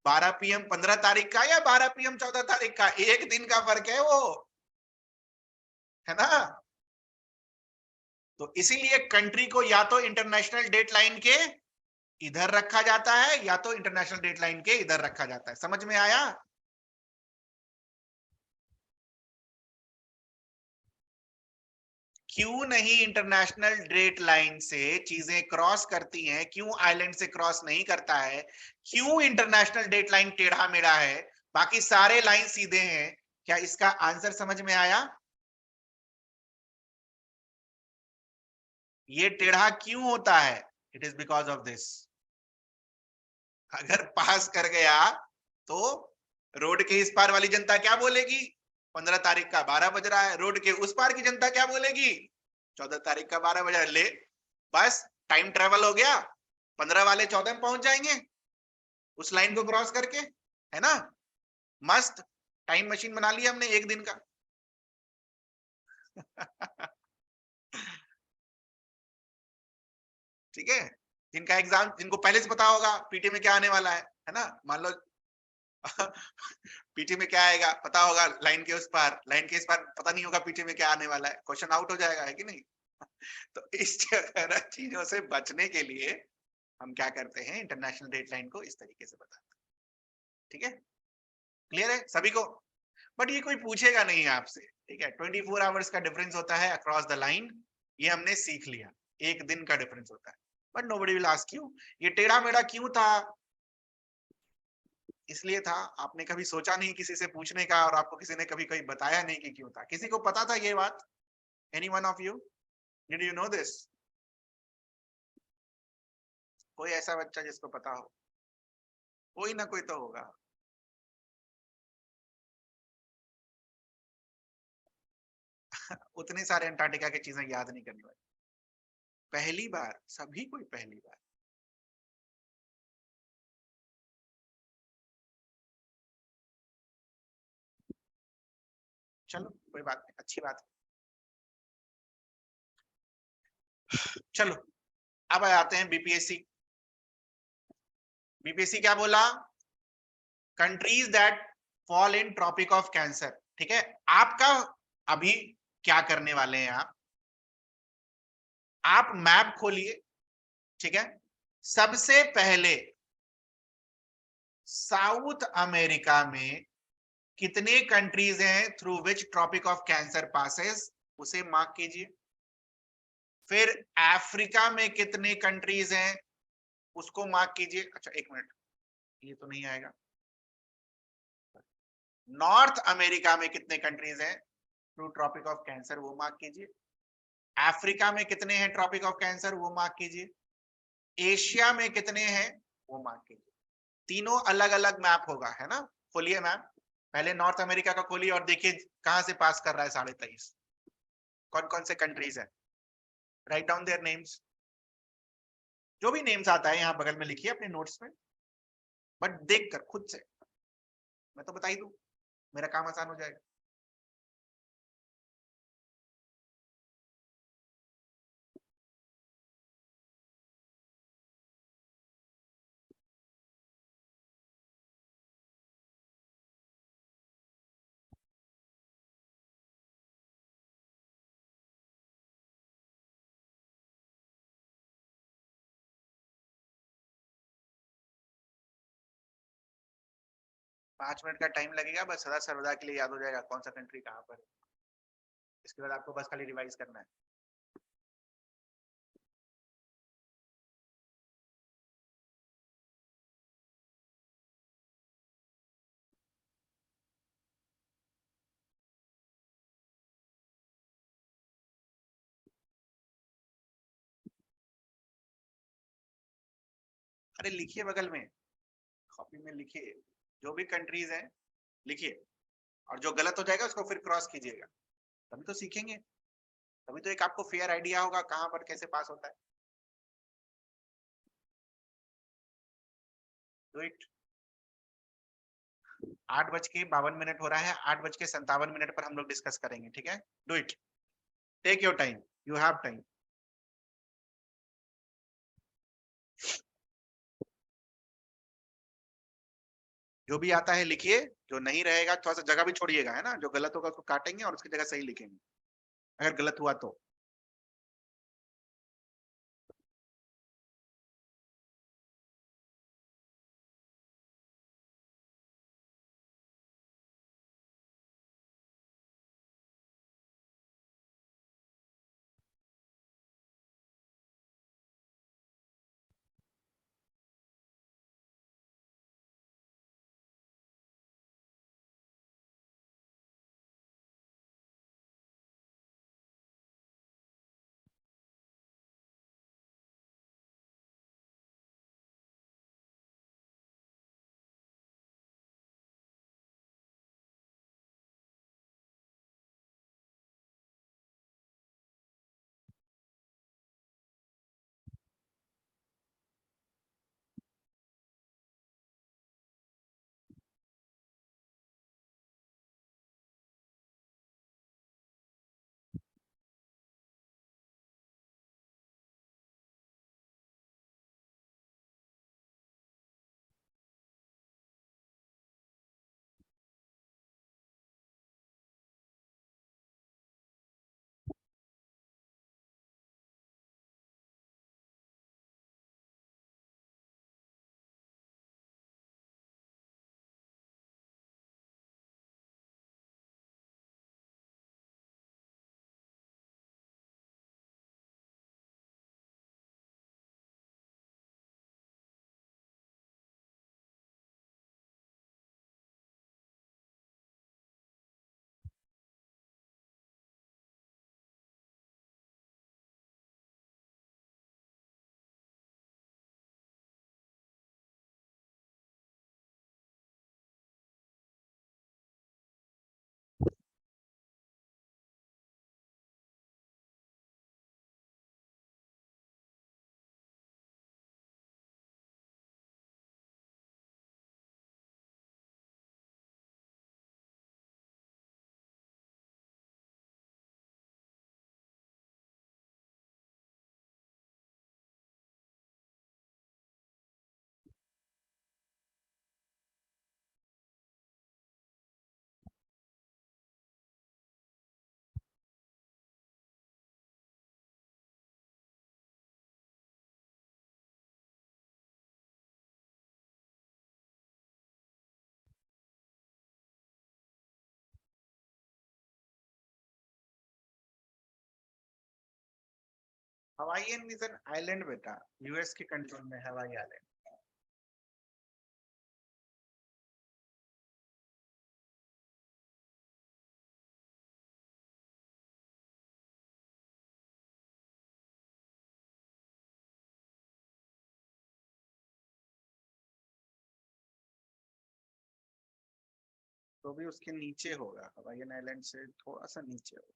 12 PM 15 तारीख का या 12 PM 14 तारीख का? एक दिन का फर्क है वो, है ना। तो इसीलिए कंट्री को या तो इंटरनेशनल डेट लाइन के इधर रखा जाता है या तो इंटरनेशनल डेट लाइन के इधर रखा जाता है। समझ में आया? क्यों नहीं इंटरनेशनल डेट लाइन से चीजें क्रॉस करती हैं, क्यों आइलैंड से क्रॉस नहीं करता है, क्यों इंटरनेशनल डेट लाइन टेढ़ा मेढ़ा है, बाकी सारे लाइन सीधे हैं? क्या इसका आंसर समझ में आया? ये टेढ़ा क्यों होता है? It is because of this. अगर पास कर गया तो रोड के इस पार वाली जनता क्या बोलेगी? 15 तारीख का 12 बज रहा है। रोड के उस पार की जनता क्या बोलेगी? 14 तारीख का 12 बज रहा है। ले, बस टाइम ट्रेवल हो गया, 15 वाले 14 में पहुंच जाएंगे उस लाइन को क्रॉस करके, है ना। मस्त टाइम मशीन बना लिया हमने एक दिन का। ठीक है, जिनका एग्जाम, जिनको पहले से पता होगा पीटी में क्या आने वाला है ना, मान लो पीटी में क्या आएगा पता होगा, लाइन के उस पार, लाइन के इस पार पता नहीं होगा पीटी में क्या आने वाला है, क्वेश्चन आउट हो जाएगा, है कि नहीं। तो इस तरह चीजों से बचने के लिए हम क्या करते हैं, इंटरनेशनल डेडलाइन को इस तरीके से बताते हैं। ठीक है, क्लियर है सभी को? बट ये कोई पूछेगा नहीं आपसे, ठीक है। 24 आवर्स का डिफरेंस होता है अक्रॉस द लाइन, ये हमने सीख लिया, एक दिन का डिफरेंस होता है। But nobody will ask you ये टेढ़ा मेढ़ा क्यों था। इसलिए था, आपने कभी सोचा नहीं किसी से पूछने का, और आपको किसी ने कभी कभी बताया नहीं कि क्यों था। किसी को पता था ये बात? Any one of you, did you know this? कोई ऐसा बच्चा जिसको पता हो, कोई ना कोई तो होगा। उतने सारे अंटार्कटिका की चीजें याद नहीं करनी भाई। पहली बार, सभी कोई पहली बार। चलो कोई बात नहीं, अच्छी बात है। चलो अब आते हैं बीपीएससी। बीपीएससी क्या बोला? Countries that fall in tropic of Cancer. ठीक है, आपका अभी क्या करने वाले हैं आप मैप खोलिए। ठीक है, सबसे पहले साउथ अमेरिका में कितने कंट्रीज हैं through which tropic of Cancer passes, उसे मार्क कीजिए। फिर अफ्रीका में कितने कंट्रीज हैं, उसको मार्क कीजिए। अच्छा एक मिनट, ये तो नहीं आएगा। नॉर्थ अमेरिका में कितने कंट्रीज हैं थ्रू ट्रॉपिक ऑफ कैंसर, वो मार्क कीजिए। अफ्रीका में कितने हैं ट्रॉपिक ऑफ कैंसर, वो मार्क कीजिए। एशिया में कितने हैं, वो मार्क कीजिए। तीनों अलग अलग मैप होगा, है ना? खोलिए मैप, पहले नॉर्थ अमेरिका का खोलिए और देखिए कहां से पास कर रहा है 23.5, कौन कौन से कंट्रीज है। राइट डाउन देयर नेम्स, जो भी नेम्स आता है यहाँ बगल में लिखिए अपने नोट्स में, बट देख कर खुद से, मैं तो बता ही दूं, मेरा काम आसान हो जाएगा। पांच मिनट का टाइम लगेगा, बस सदा सर्वदा के लिए याद हो जाएगा कौन सा कंट्री कहाँ पर है। इसके बाद आपको बस खाली रिवाइज करना है। अरे लिखिए बगल में, कॉपी में लिखिए, जो भी कंट्रीज हैं लिखिए, और जो गलत हो जाएगा उसको फिर क्रॉस कीजिएगा, तभी तो सीखेंगे, तभी तो एक आपको फेयर आइडिया होगा कहाँ पर कैसे पास होता है। Do it. 8:52 हो रहा है, 8:57 पर हम लोग डिस्कस करेंगे, ठीक है? Do it, take your time, you have time. जो भी आता है लिखिए, जो नहीं रहेगा थोड़ा सा जगह भी छोड़िएगा, है ना? जो गलत होगा उसको काटेंगे और उसकी जगह सही लिखेंगे अगर गलत हुआ तो। हवाईयन इज एन आइलैंड बेटा, यूएस के कंट्रोल में हवाई आइलैंड। तो भी उसके नीचे होगा, हवाईयन आइलैंड से थोड़ा सा नीचे होगा,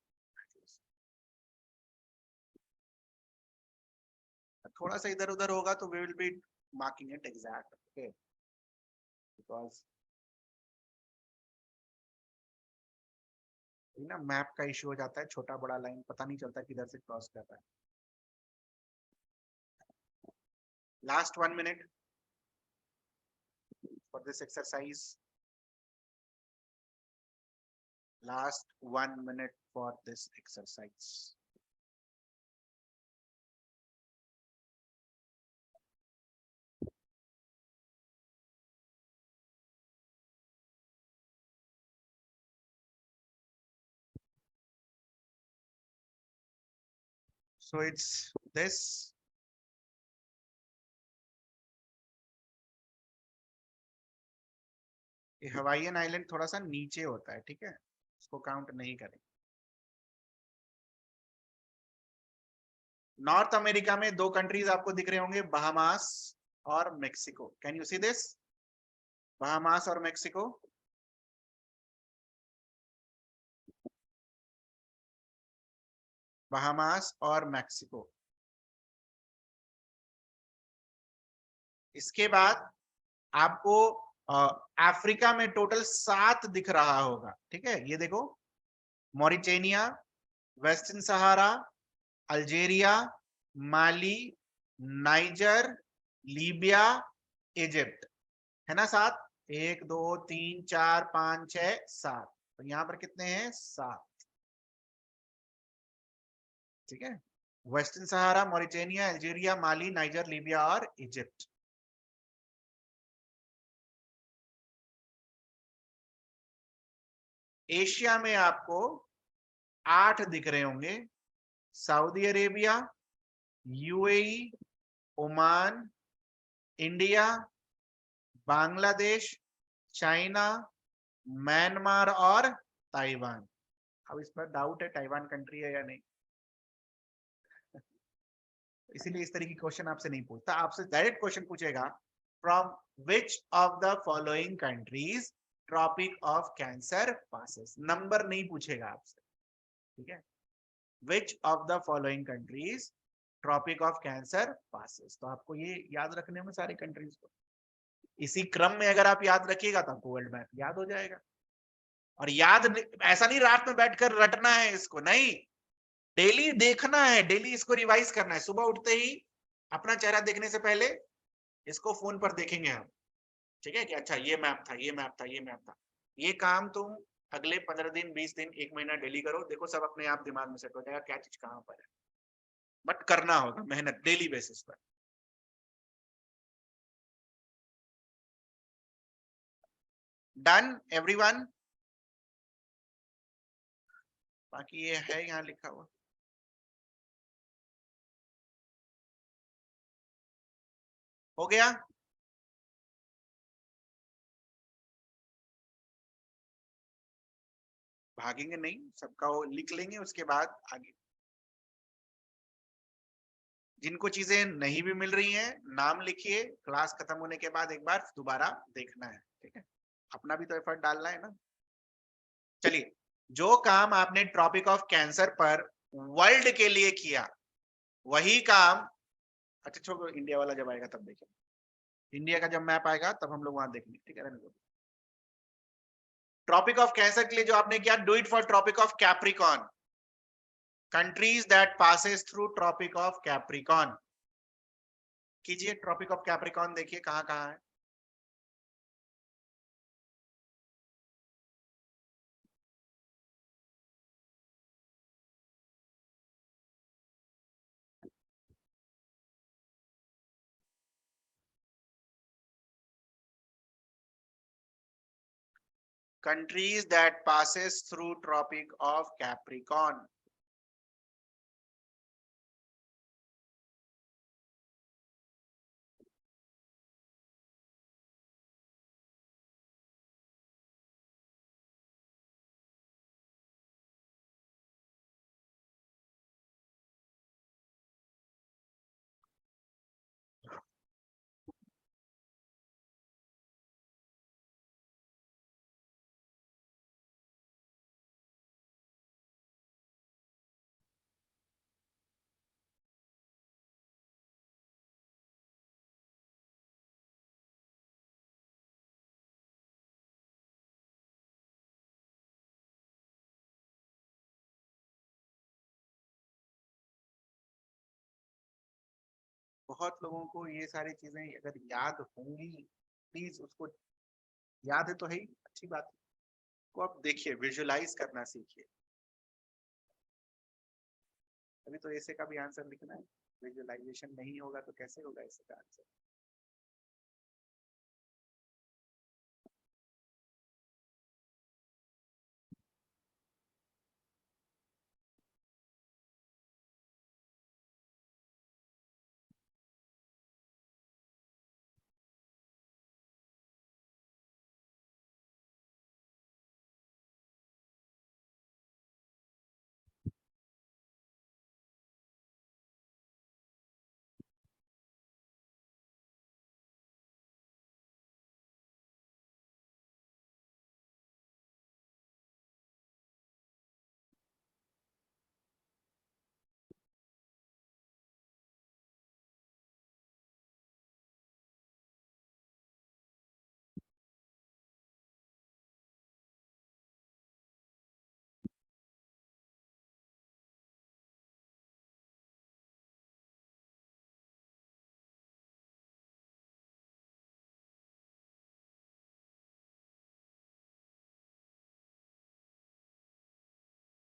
थोड़ा सा इधर उधर होगा तो we will be marking it exact, okay, because ना मैप का इशू हो जाता है, छोटा बड़ा लाइन पता नहीं चलता किधर से क्रॉस कर रहा है। Last 1 minute for this exercise. Last 1 minute for this exercise. So it's this. ये हवाईयन आइलैंड थोड़ा सा नीचे होता है, ठीक है, इसको काउंट नहीं करें। नॉर्थ अमेरिका में 2 कंट्रीज आपको दिख रहे होंगे, बहामास और Mexico. Can you see this? Bahamas और मेक्सिको। बहामास और मेक्सिको। इसके बाद आपको अफ्रीका में टोटल 7 दिख रहा होगा, ठीक है, ये देखो, मॉरिटेनिया, वेस्टर्न सहारा, अल्जेरिया, माली, नाइजर, लीबिया, इजिप्ट, है ना 7? 1 2 3 4 5 6 7, तो यहां पर कितने हैं? 7, ठीक है। वेस्टर्न सहारा, मॉरिटेनिया, अल्जेरिया, माली, नाइजर, लीबिया और इजिप्ट। एशिया में आपको 8 दिख रहे होंगे, Saudi Arabia, UAE, Oman, India, Bangladesh, China, Myanmar और ताइवान। अब इस पर डाउट है ताइवान कंट्री है या नहीं, इसीलिए इस तरह की क्वेश्चन आपसे नहीं पूछता, आपसे डायरेक्ट क्वेश्चन पूछेगा, from which of the following countries tropic of Cancer passes, number नहीं पूछेगा आपसे, ठीक है, which of the following countries tropic of Cancer passes. तो आपको ये याद रखने में सारी कंट्रीज को, इसी क्रम में अगर आप याद रखिएगा तो आपको वर्ल्ड मैप याद हो जाएगा। और याद ऐसा नहीं रात में बैठकर रटना है इसको, नहीं, डेली देखना है, डेली इसको रिवाइज करना है। सुबह उठते ही अपना चेहरा देखने से पहले इसको फोन पर देखेंगे हम, ठीक है, कि अच्छा ये मैप था, ये मैप था, ये मैप था। ये काम तुम अगले 15 दिन, 20 दिन, 1 महीना डेली करो, देखो सब अपने आप दिमाग में सेट हो जाएगा क्या चीज कहां पर है। बट करना होगा मेहनत डेली बेसिस पर। Done everyone? बाकी ये है यहाँ लिखा हुआ, हो गया? भागेंगे नहीं, सबका वो लिख लेंगे, उसके बाद आगे जिनको चीजें नहीं भी मिल रही हैं नाम लिखिए, क्लास खत्म होने के बाद एक बार दोबारा देखना है, ठीक है, अपना भी तो एफर्ट डालना है ना। चलिए, जो काम आपने ट्रॉपिक ऑफ कैंसर पर वर्ल्ड के लिए किया वही काम, अच्छा छोड़ो, इंडिया वाला जब आएगा तब देखेंगे, इंडिया का जब मैप आएगा तब हम लोग वहां देखेंगे, ठीक है। ट्रॉपिक ऑफ कैंसर के लिए जो आपने किया, do it for tropic of Capricorn, countries that passes through tropic of Capricorn. कीजिए ट्रॉपिक ऑफ कैप्रिकॉन, देखिए कहां कहां है। countries that passes through tropic of capricorn, बहुत लोगों को ये सारी चीजें अगर याद होंगी, प्लीज उसको, याद है तो है ही अच्छी बात है, को आप देखिए, विजुअलाइज करना सीखिए। अभी तो ऐसे का भी आंसर लिखना है, विजुअलाइजेशन नहीं होगा तो कैसे होगा ऐसे का answer.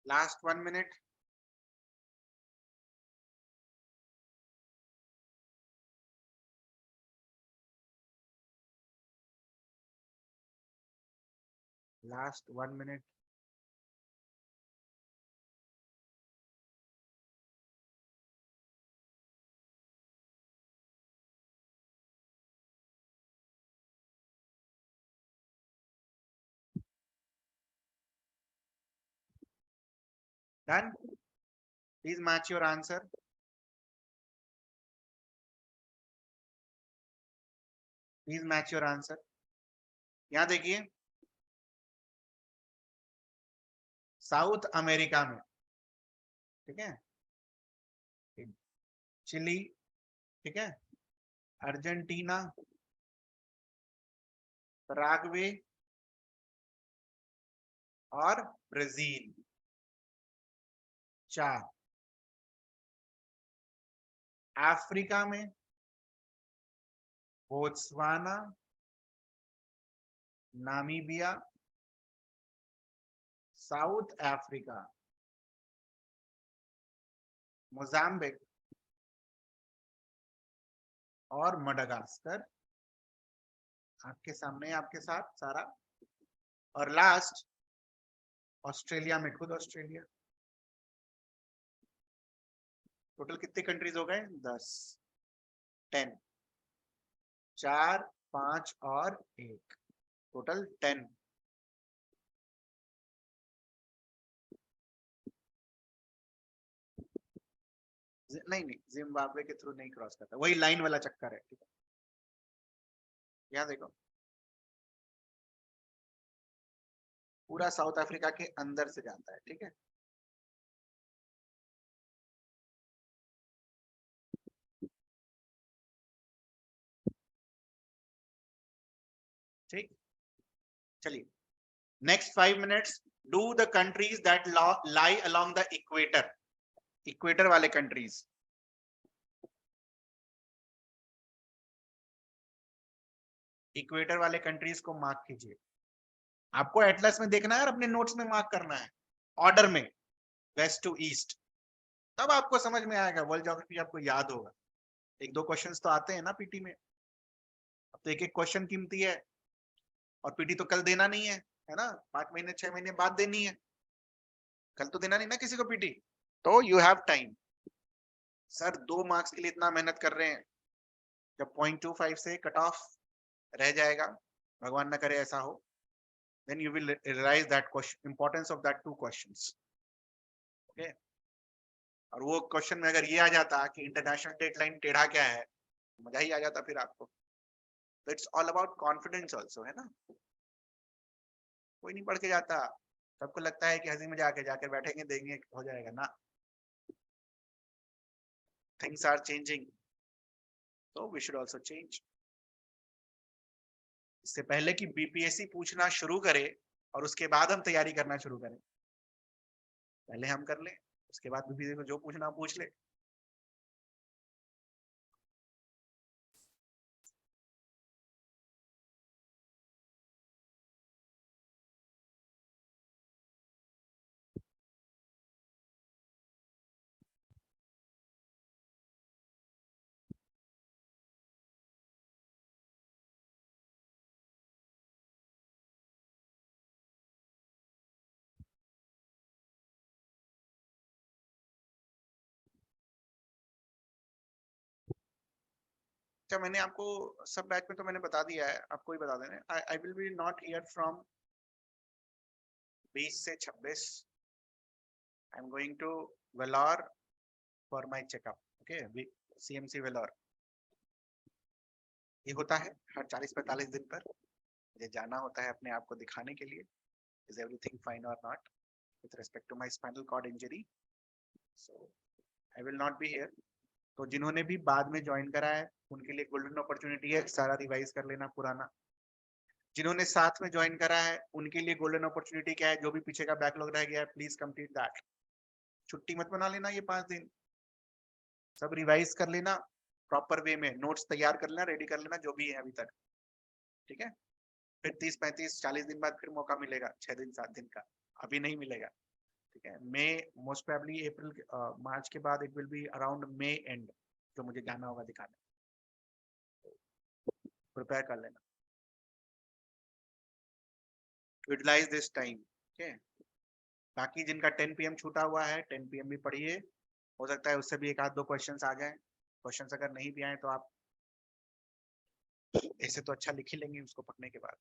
Last 1 minute. Last 1 minute. Done. Please match your answer. Please match your answer. यहाँ देखिए, साउथ अमेरिका में, ठीक है, चिली, ठीक है, अर्जेंटीना, पराग्वे और ब्राजील, 4। अफ्रीका में Botswana, Namibia, south Africa, Mozambique और मडागास्कर। आपके सामने, आपके साथ सारा। और लास्ट ऑस्ट्रेलिया में खुद ऑस्ट्रेलिया। टोटल कितने कंट्रीज हो गए? 10, 10, 4, 5 और 1, टोटल 10। नहीं नहीं, जिम्बाब्वे के थ्रू नहीं क्रॉस करता, वही लाइन वाला चक्कर है, ठीक है। यहाँ देखो, पूरा साउथ अफ्रीका के अंदर से जाता है, ठीक है। ठीक, चलिए, next 5 minutes, do the countries that lie along the equator. Equator वाले कंट्रीज, इक्वेटर वाले कंट्रीज को मार्क कीजिए। आपको एटलस में देखना है और अपने नोट्स में मार्क करना है, ऑर्डर में, वेस्ट टू ईस्ट। तब आपको समझ में आएगा, वर्ल्ड ज्योग्राफी आपको याद होगा। एक दो क्वेश्चंस तो आते हैं ना पीटी में, अब तो एक एक क्वेश्चन कीमती है, और पीटी तो कल देना नहीं है ना, 5 महीने 6 महीने बाद देनी है, कल तो देना नहीं ना किसी को पीटी। तो you have time. Sir 2 marks के लिए इतना मेहनत कर रहे हैं, जब 0.25 से कट ऑफ रह जाएगा, भगवान ना करे ऐसा हो, then you will realize that question, importance of that 2 questions, okay? और वो क्वेश्चन में अगर ये आ जाता कि इंटरनेशनल डेडलाइन टेढ़ा क्या है, मजा ही आ जाता फिर आपको। तो it's all about confidence also, है ना। कोई नहीं पढ़ के जाता, सबको लगता है कि हंसी मजाक के जाकर बैठेंगे देंगे हो जाएगा ना। Things are changing, so we should also change। इससे पहले कि बीपीएससी पूछना शुरू करे और उसके बाद हम तैयारी करना शुरू करें, पहले हम कर लें, उसके बाद बीपीएससी को जो पूछना पूछ ले। अच्छा, मैंने आपको सब बैच में तो मैंने बता दिया है, आपको ही बता देना। I will be not here from 20 से 26। I am going to Vellore for my checkup. Okay, CMC Vellore. ये होता है हर 40-45 दिन पर, मुझे जाना होता है अपने आप को दिखाने के लिए, इज एवरीथिंग फाइन और not with respect to my spinal cord injury. So I will not be here. तो जिन्होंने भी बाद में ज्वाइन करा है उनके लिए गोल्डन अपॉर्चुनिटी है, सारा रिवाइज कर लेना पुराना। जिन्होंने साथ में ज्वाइन करा है उनके लिए गोल्डन अपॉर्चुनिटी क्या है, जो भी पीछे का बैकलॉग रह गया है प्लीज कंप्लीट दैट। छुट्टी मत बना लेना ये 5 दिन, सब रिवाइज कर लेना प्रॉपर वे में, नोट्स तैयार कर लेना, रेडी कर लेना जो भी है अभी तक, ठीक है। फिर 30-35-40 दिन बाद फिर मौका मिलेगा, 6 दिन 7 दिन का, अभी नहीं मिलेगा, ठीक है। मई मोस्ट प्रोबेबली अप्रैल मार्च के बाद it will be around May end जो मुझे जाना होगा दिखाने, प्रिपेयर कर लेना, यूटिलाइज दिस टाइम, ठीक है। बाकी जिनका 10 PM छूटा हुआ है 10 PM भी पढ़िए, हो सकता है उससे भी एक आध दो क्वेश्चंस आ जाए। क्वेश्चंस अगर नहीं भी आए तो आप ऐसे तो अच्छा लिख ही लेंगे उसको पढ़ने के बाद।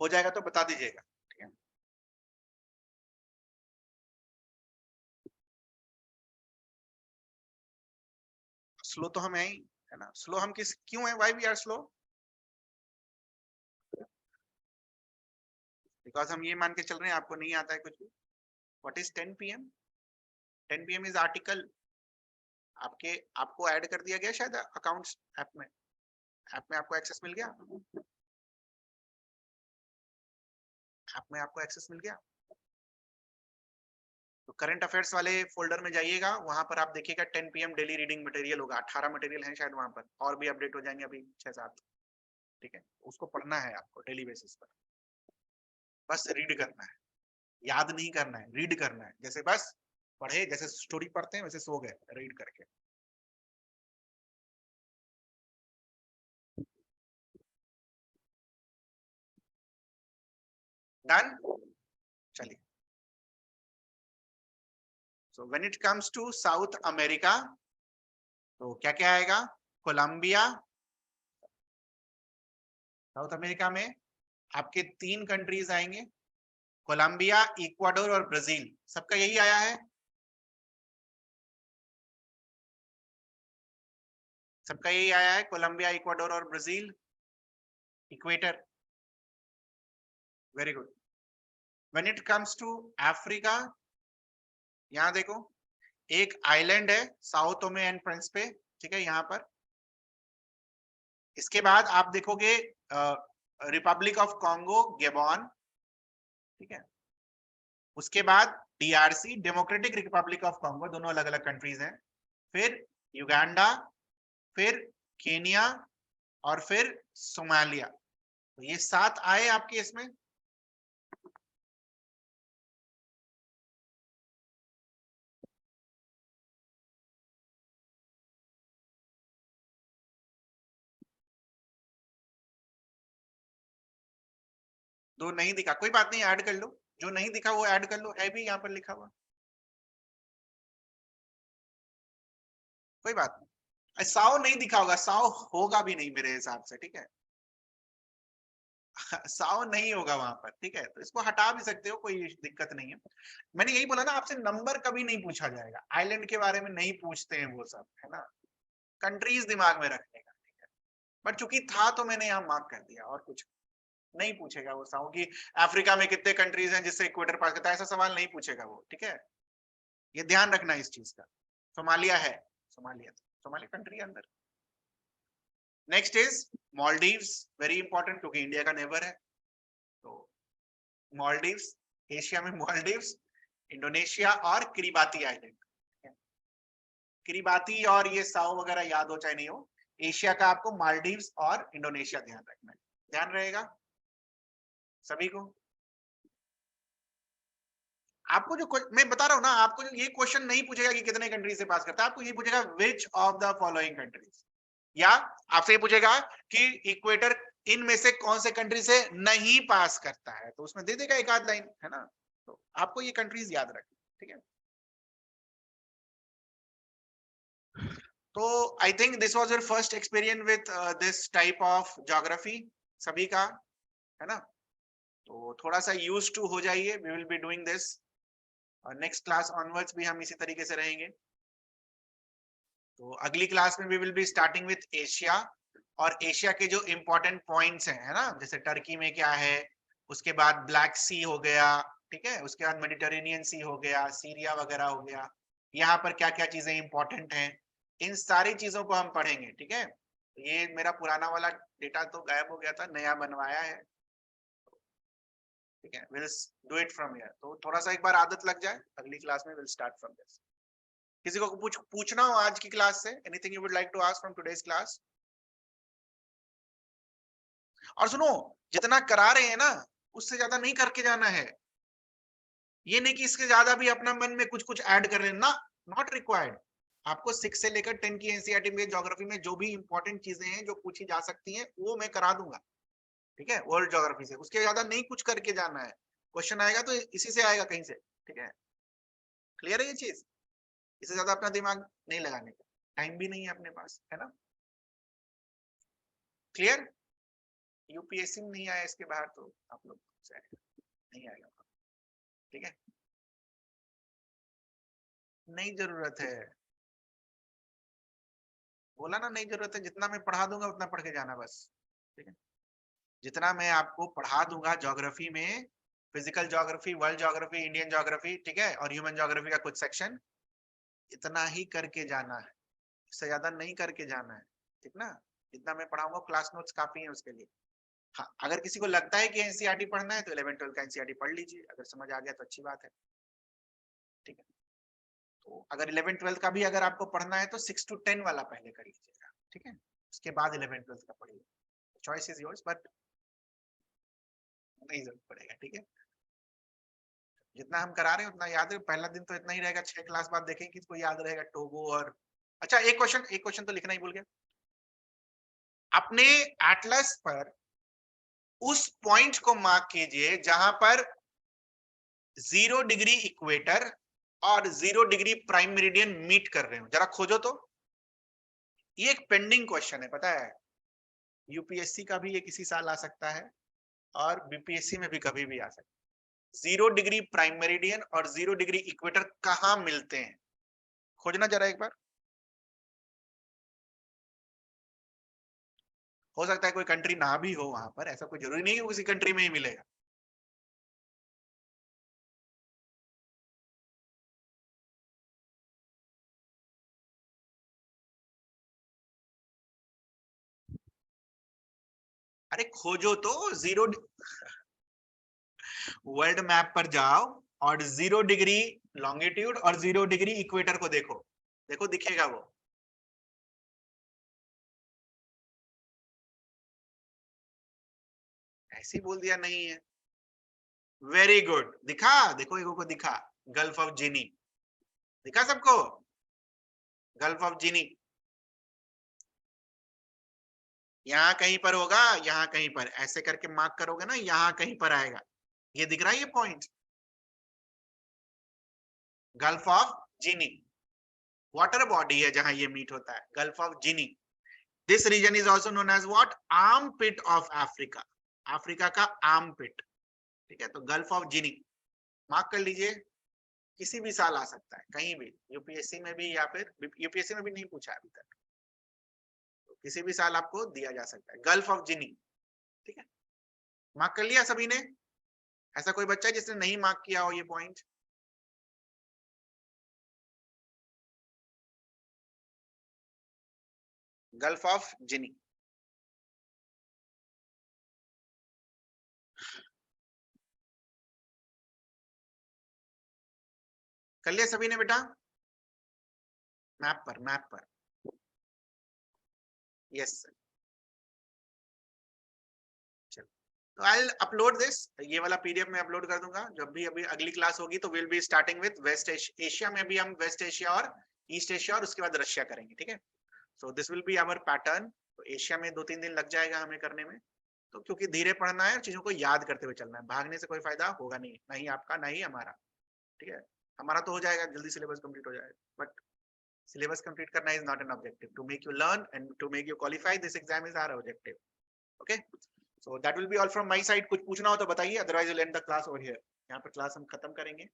हो जाएगा तो बता दीजिएगा, ठीक है। स्लो तो हम है ही, है ना। स्लो हम किस क्यों है, why we are slow? Because हम ये मान के चल रहे हैं आपको नहीं आता है कुछ भी। What is 10 PM? 10 PM is article. आपको ऐड कर दिया गया शायद अकाउंट्स ऐप में, आपको एक्सेस मिल गया, ऐप में आपको एक्सेस मिल गया। तो करंट अफेयर्स वाले फोल्डर में जाइएगा, वहां पर आप देखिएगा 10 PM डेली रीडिंग मटेरियल होगा, 18 मटेरियल है शायद वहां पर, और भी अपडेट हो जाएंगे अभी 6-7, ठीक है। उसको पढ़ना है आपको डेली बेसिस पर, बस रीड करना है, याद नहीं करना है, रीड करना है। जैसे बस पढ़े, जैसे स्टोरी पढ़ते हैं वैसे सो गए रीड करके। डन, चलिए। So when it comes to South America, तो क्या क्या आएगा? कोलंबिया। साउथ अमेरिका में आपके 3 कंट्रीज आएंगे, कोलंबिया, इक्वाडोर और ब्राजील। सबका यही आया है, सबका यही आया है, कोलंबिया, इक्वाडोर और Brazil, equator. Very good. When it comes to Africa, यहाँ देखो एक आइलैंड है साउथ ओमे एंड प्रिंसिपे, ठीक है, यहाँ पर। इसके बाद आप देखोगे रिपब्लिक ऑफ कॉन्गो, गेबॉन, ठीक है। उसके बाद DRC, democratic Republic of Congo, दोनों अलग अलग कंट्रीज हैं। फिर युगांडा, फिर केनिया, और फिर सोमालिया। तो ये 7 आए आपके इसमें। दो नहीं दिखा, कोई बात नहीं, ऐड कर लो, जो नहीं दिखा वो ऐड कर लो, है भी यहाँ पर लिखा हुआ, कोई बात नहीं। साओ नहीं दिखा होगा, साओ होगा भी नहीं मेरे हिसाब से, ठीक है। साओ नहीं होगा वहां पर, ठीक है, तो इसको हटा भी सकते हो, कोई दिक्कत नहीं है। मैंने यही बोला ना, आपसे नंबर कभी नहीं पूछा जाएगा, आइलैंड के बारे में नहीं पूछते हैं वो सब, है ना। कंट्रीज दिमाग में रखने का, ठीक है। बट चूंकि था तो मैंने यहाँ मार्क कर दिया, और कुछ नहीं पूछेगा वो साओ कि अफ्रीका में कितने कंट्रीज हैं जिससे इक्वेटर पास करता है, ऐसा सवाल नहीं पूछेगा वो, ठीक है। ये ध्यान रखना इस चीज का। सोमालिया है, सोमालिया, सोमालिया कंट्री अंदर। Next is Maldives, very important क्योंकि इंडिया का नेबर है। तो मॉलडीव्स, एशिया में मॉलडीव्स, इंडोनेशिया और किरिबाती आइलैंड। किरिबाती और ये साओ वगैरह याद हो चाहे नहीं हो, एशिया का आपको मालदीव्स और इंडोनेशिया ध्यान रखना है, ध्यान रहेगा सभी को। आपको जो मैं बता रहा हूं ना, आपको जो ये क्वेश्चन नहीं पूछेगा कि कितने कंट्री से पास करता है, आपको ये पूछेगा विच ऑफ द फॉलोइंग कंट्रीज। या आपसे ये पूछेगा कि इक्वेटर इनमें से कौन से कंट्री से नहीं पास करता है, तो उसमें दे देगा एक आध लाइन, है ना। तो आपको ये कंट्रीज याद रखनी, ठीक है। तो I think this was your first experience with this type of geography सभी का, है ना। तो थोड़ा सा यूज टू हो जाइए, we will be doing this, और नेक्स्ट क्लास ऑनवर्ड्स भी हम इसी तरीके से रहेंगे। तो अगली क्लास में we will be starting with Asia, और एशिया के जो इंपॉर्टेंट पॉइंट्स हैं, है ना, जैसे टर्की में क्या है, उसके बाद ब्लैक सी हो गया, ठीक है, उसके बाद मेडिटेरेनियन सी हो गया, सीरिया वगैरह हो गया, यहाँ पर क्या क्या चीजें इंपॉर्टेंट हैं, इन सारी चीजों को हम पढ़ेंगे, ठीक है। ये मेरा पुराना वाला डेटा तो गायब हो गया था, नया बनवाया है, ठीक है। Will do it from here. तो थोड़ा सा एक बार आदत लग जाए, अगली क्लास में विल स्टार्ट फ्रॉम दिस। किसी को पूछना हो आज की क्लास से, anything you would like to ask from today's class. और सुनो, जितना करा रहे हैं ना, उससे ज्यादा नहीं करके जाना है। ये नहीं कि इसके ज्यादा भी अपना मन में कुछ कुछ ऐड कर रहे हैं ना, नॉट रिक्वायर्ड। आपको 6 से लेकर 10 की एनसीईआरटी में ज्योग्राफी में जो भी इंपॉर्टेंट चीजें हैं जो पूछी जा सकती हैं, वो मैं करा दूंगा, ठीक है, वर्ल्ड ज्योग्राफी से। उसके ज्यादा नहीं कुछ करके जाना है। क्वेश्चन आएगा तो इसी से आएगा कहीं से, ठीक है। क्लियर है ये चीज? इससे ज्यादा अपना दिमाग नहीं लगाने का, टाइम भी नहीं है अपने पास, है ना। क्लियर? यूपीएससी में नहीं आया इसके बाहर तो आप लोग से नहीं आएगा, ठीक है। नहीं जरूरत है, बोला ना, नहीं जरूरत है। जितना मैं पढ़ा दूंगा उतना पढ़ के जाना बस, ठीक है। जितना मैं आपको पढ़ा दूंगा ज्योग्राफी में, physical geography, world geography, Indian geography, ठीक है, और ह्यूमन ज्योग्राफी का कुछ सेक्शन, इतना ही करके जाना है, इससे ज्यादा नहीं करके जाना है, ठीक ना। जितना मैं पढ़ाऊंगा क्लास नोट्स काफी है उसके लिए। हाँ, अगर किसी को लगता है कि एनसीईआरटी पढ़ना है तो 11 12 का एनसीईआरटी पढ़ लीजिए, अगर समझ आ गया तो अच्छी बात है, ठीक है। तो अगर 11 12 का भी अगर आपको पढ़ना है तो 6 to 10 वाला पहले कर लीजिएगा, ठीक है, उसके बाद 11 12 का पढ़िए। चॉइस इज योर्स, बट नहीं जरूरत पड़ेगा, ठीक है। जितना हम करा रहे हैं उतना याद है, पहला दिन तो इतना ही रहेगा, 6 क्लास बाद देखेंगे किसको याद रहेगा टोगो और। अच्छा, एक क्वेश्चन तो लिखना ही भूल गया। अपने एटलस पर उस पॉइंट को मार्क कीजिए जहां पर 0 डिग्री इक्वेटर और 0 डिग्री प्राइम मेरिडियन मीट कर रहे हो, जरा खोजो तो। ये एक पेंडिंग क्वेश्चन है, पता है, यूपीएससी का भी ये किसी साल आ सकता है और बीपीएससी में भी कभी भी आ सकता है। 0 डिग्री प्राइम मेरिडियन और 0 डिग्री इक्वेटर कहां मिलते हैं, खोजना जरा एक बार। हो सकता है कोई कंट्री ना भी हो वहां पर, ऐसा कोई जरूरी नहीं है किसी कंट्री में ही मिलेगा। अरे खोजो तो। जीरो, वर्ल्ड मैप पर जाओ और 0 डिग्री लॉन्गिट्यूड और 0 डिग्री इक्वेटर को देखो, देखो दिखेगा वो। ऐसे ही बोल दिया नहीं है, वेरी गुड, दिखा, देखो एगो को दिखा, गल्फ ऑफ जिनी दिखा सबको, गल्फ ऑफ जिनी यहाँ कहीं पर होगा, यहाँ कहीं पर ऐसे करके मार्क करोगे ना, यहाँ कहीं पर आएगा, ये दिख रहा है ये point, gulf of Guinea, water body है जहां ये मीट होता है, gulf of Guinea. This region is also known as what, armpit of Africa, Africa का आर्म पिट, ठीक है। तो गल्फ ऑफ जिनी मार्क कर लीजिए, किसी भी साल आ सकता है, कहीं भी, यूपीएससी में भी, या फिर यूपीएससी में भी नहीं पूछा अभी तक, तो किसी भी साल आपको दिया जा सकता है, गल्फ ऑफ जिनी, ठीक है। मार्क कर लिया सभी ने? ऐसा कोई बच्चा है जिसने नहीं मार्क किया हो ये पॉइंट? गल्फ ऑफ जिनी, कर लिया सभी ने बेटा? मैप पर, मैप पर, यस सर। तो आई विल अपलोड दिस, ये वाला पीडीएफ में अपलोड कर दूंगा जब भी अभी अगली क्लास होगी, तो will be starting with West Asia में भी हम वेस्ट एशिया और ईस्ट एशिया और उसके बाद रशिया करेंगे, ठीक है। So this will be our pattern. तो एशिया में 2-3 दिन लग जाएगा हमें करने में, तो क्योंकि धीरे पढ़ना है, चीजों को याद करते हुए चलना है, भागने से कोई फायदा होगा नहीं, ना ही आपका ना ही हमारा। ठीक है, हमारा तो हो जाएगा, जल्दी सिलेबस कंप्लीट हो जाएगा, बट सिलेबस कंप्लीट करना is not an objective. To make you learn and to make you qualify, this exam is our objective. Okay, so that will be all from my side. कुछ पूछना हो तो बताइए, otherwise will end the class over here. यहाँ पर class हम खत्म करेंगे।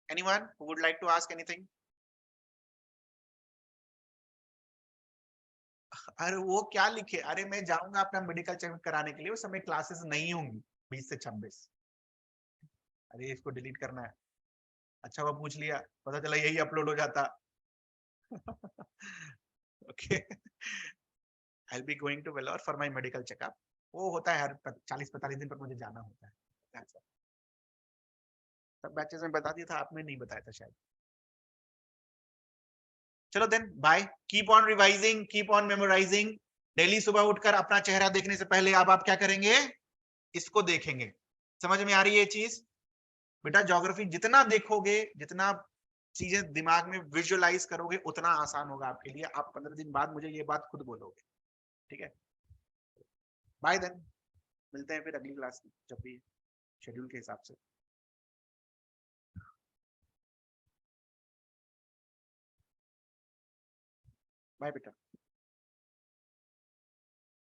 Anyone who would like to ask anything? अरे वो क्या लिखे, अरे मैं जाऊंगा अपना मेडिकल चेकअप कराने के लिए, उस समय क्लासेस नहीं होंगी 20 से 26। अरे इसको डिलीट करना है। अच्छा वो पूछ लिया, पता चला यही अपलोड हो जाता। Okay, I be going to Vellore for my medical checkup. वो होता है हर 40-45 दिन पर मुझे जाना होता है। सब बैचेस में बता दिया था, आपने नहीं बताया था शायद। चलो then bye, keep on revising, keep on memorising. Daily सुबह उठकर अपना चेहरा देखने से पहले अब आप क्या करेंगे, इसको देखेंगे। समझ में आ रही है ये चीज? बेटा ज्योग्राफी जितना देखोगे, जितना चीजें दिमाग में विजुअलाइज करोगे, उतना आसान होगा आपके लिए। आप 15 दिन बाद मुझे ये बात खुद बोलोगे। ठीक है, बाय देन, मिलते हैं फिर अगली क्लास में जब भी शेड्यूल के हिसाब से। बाय बेटा।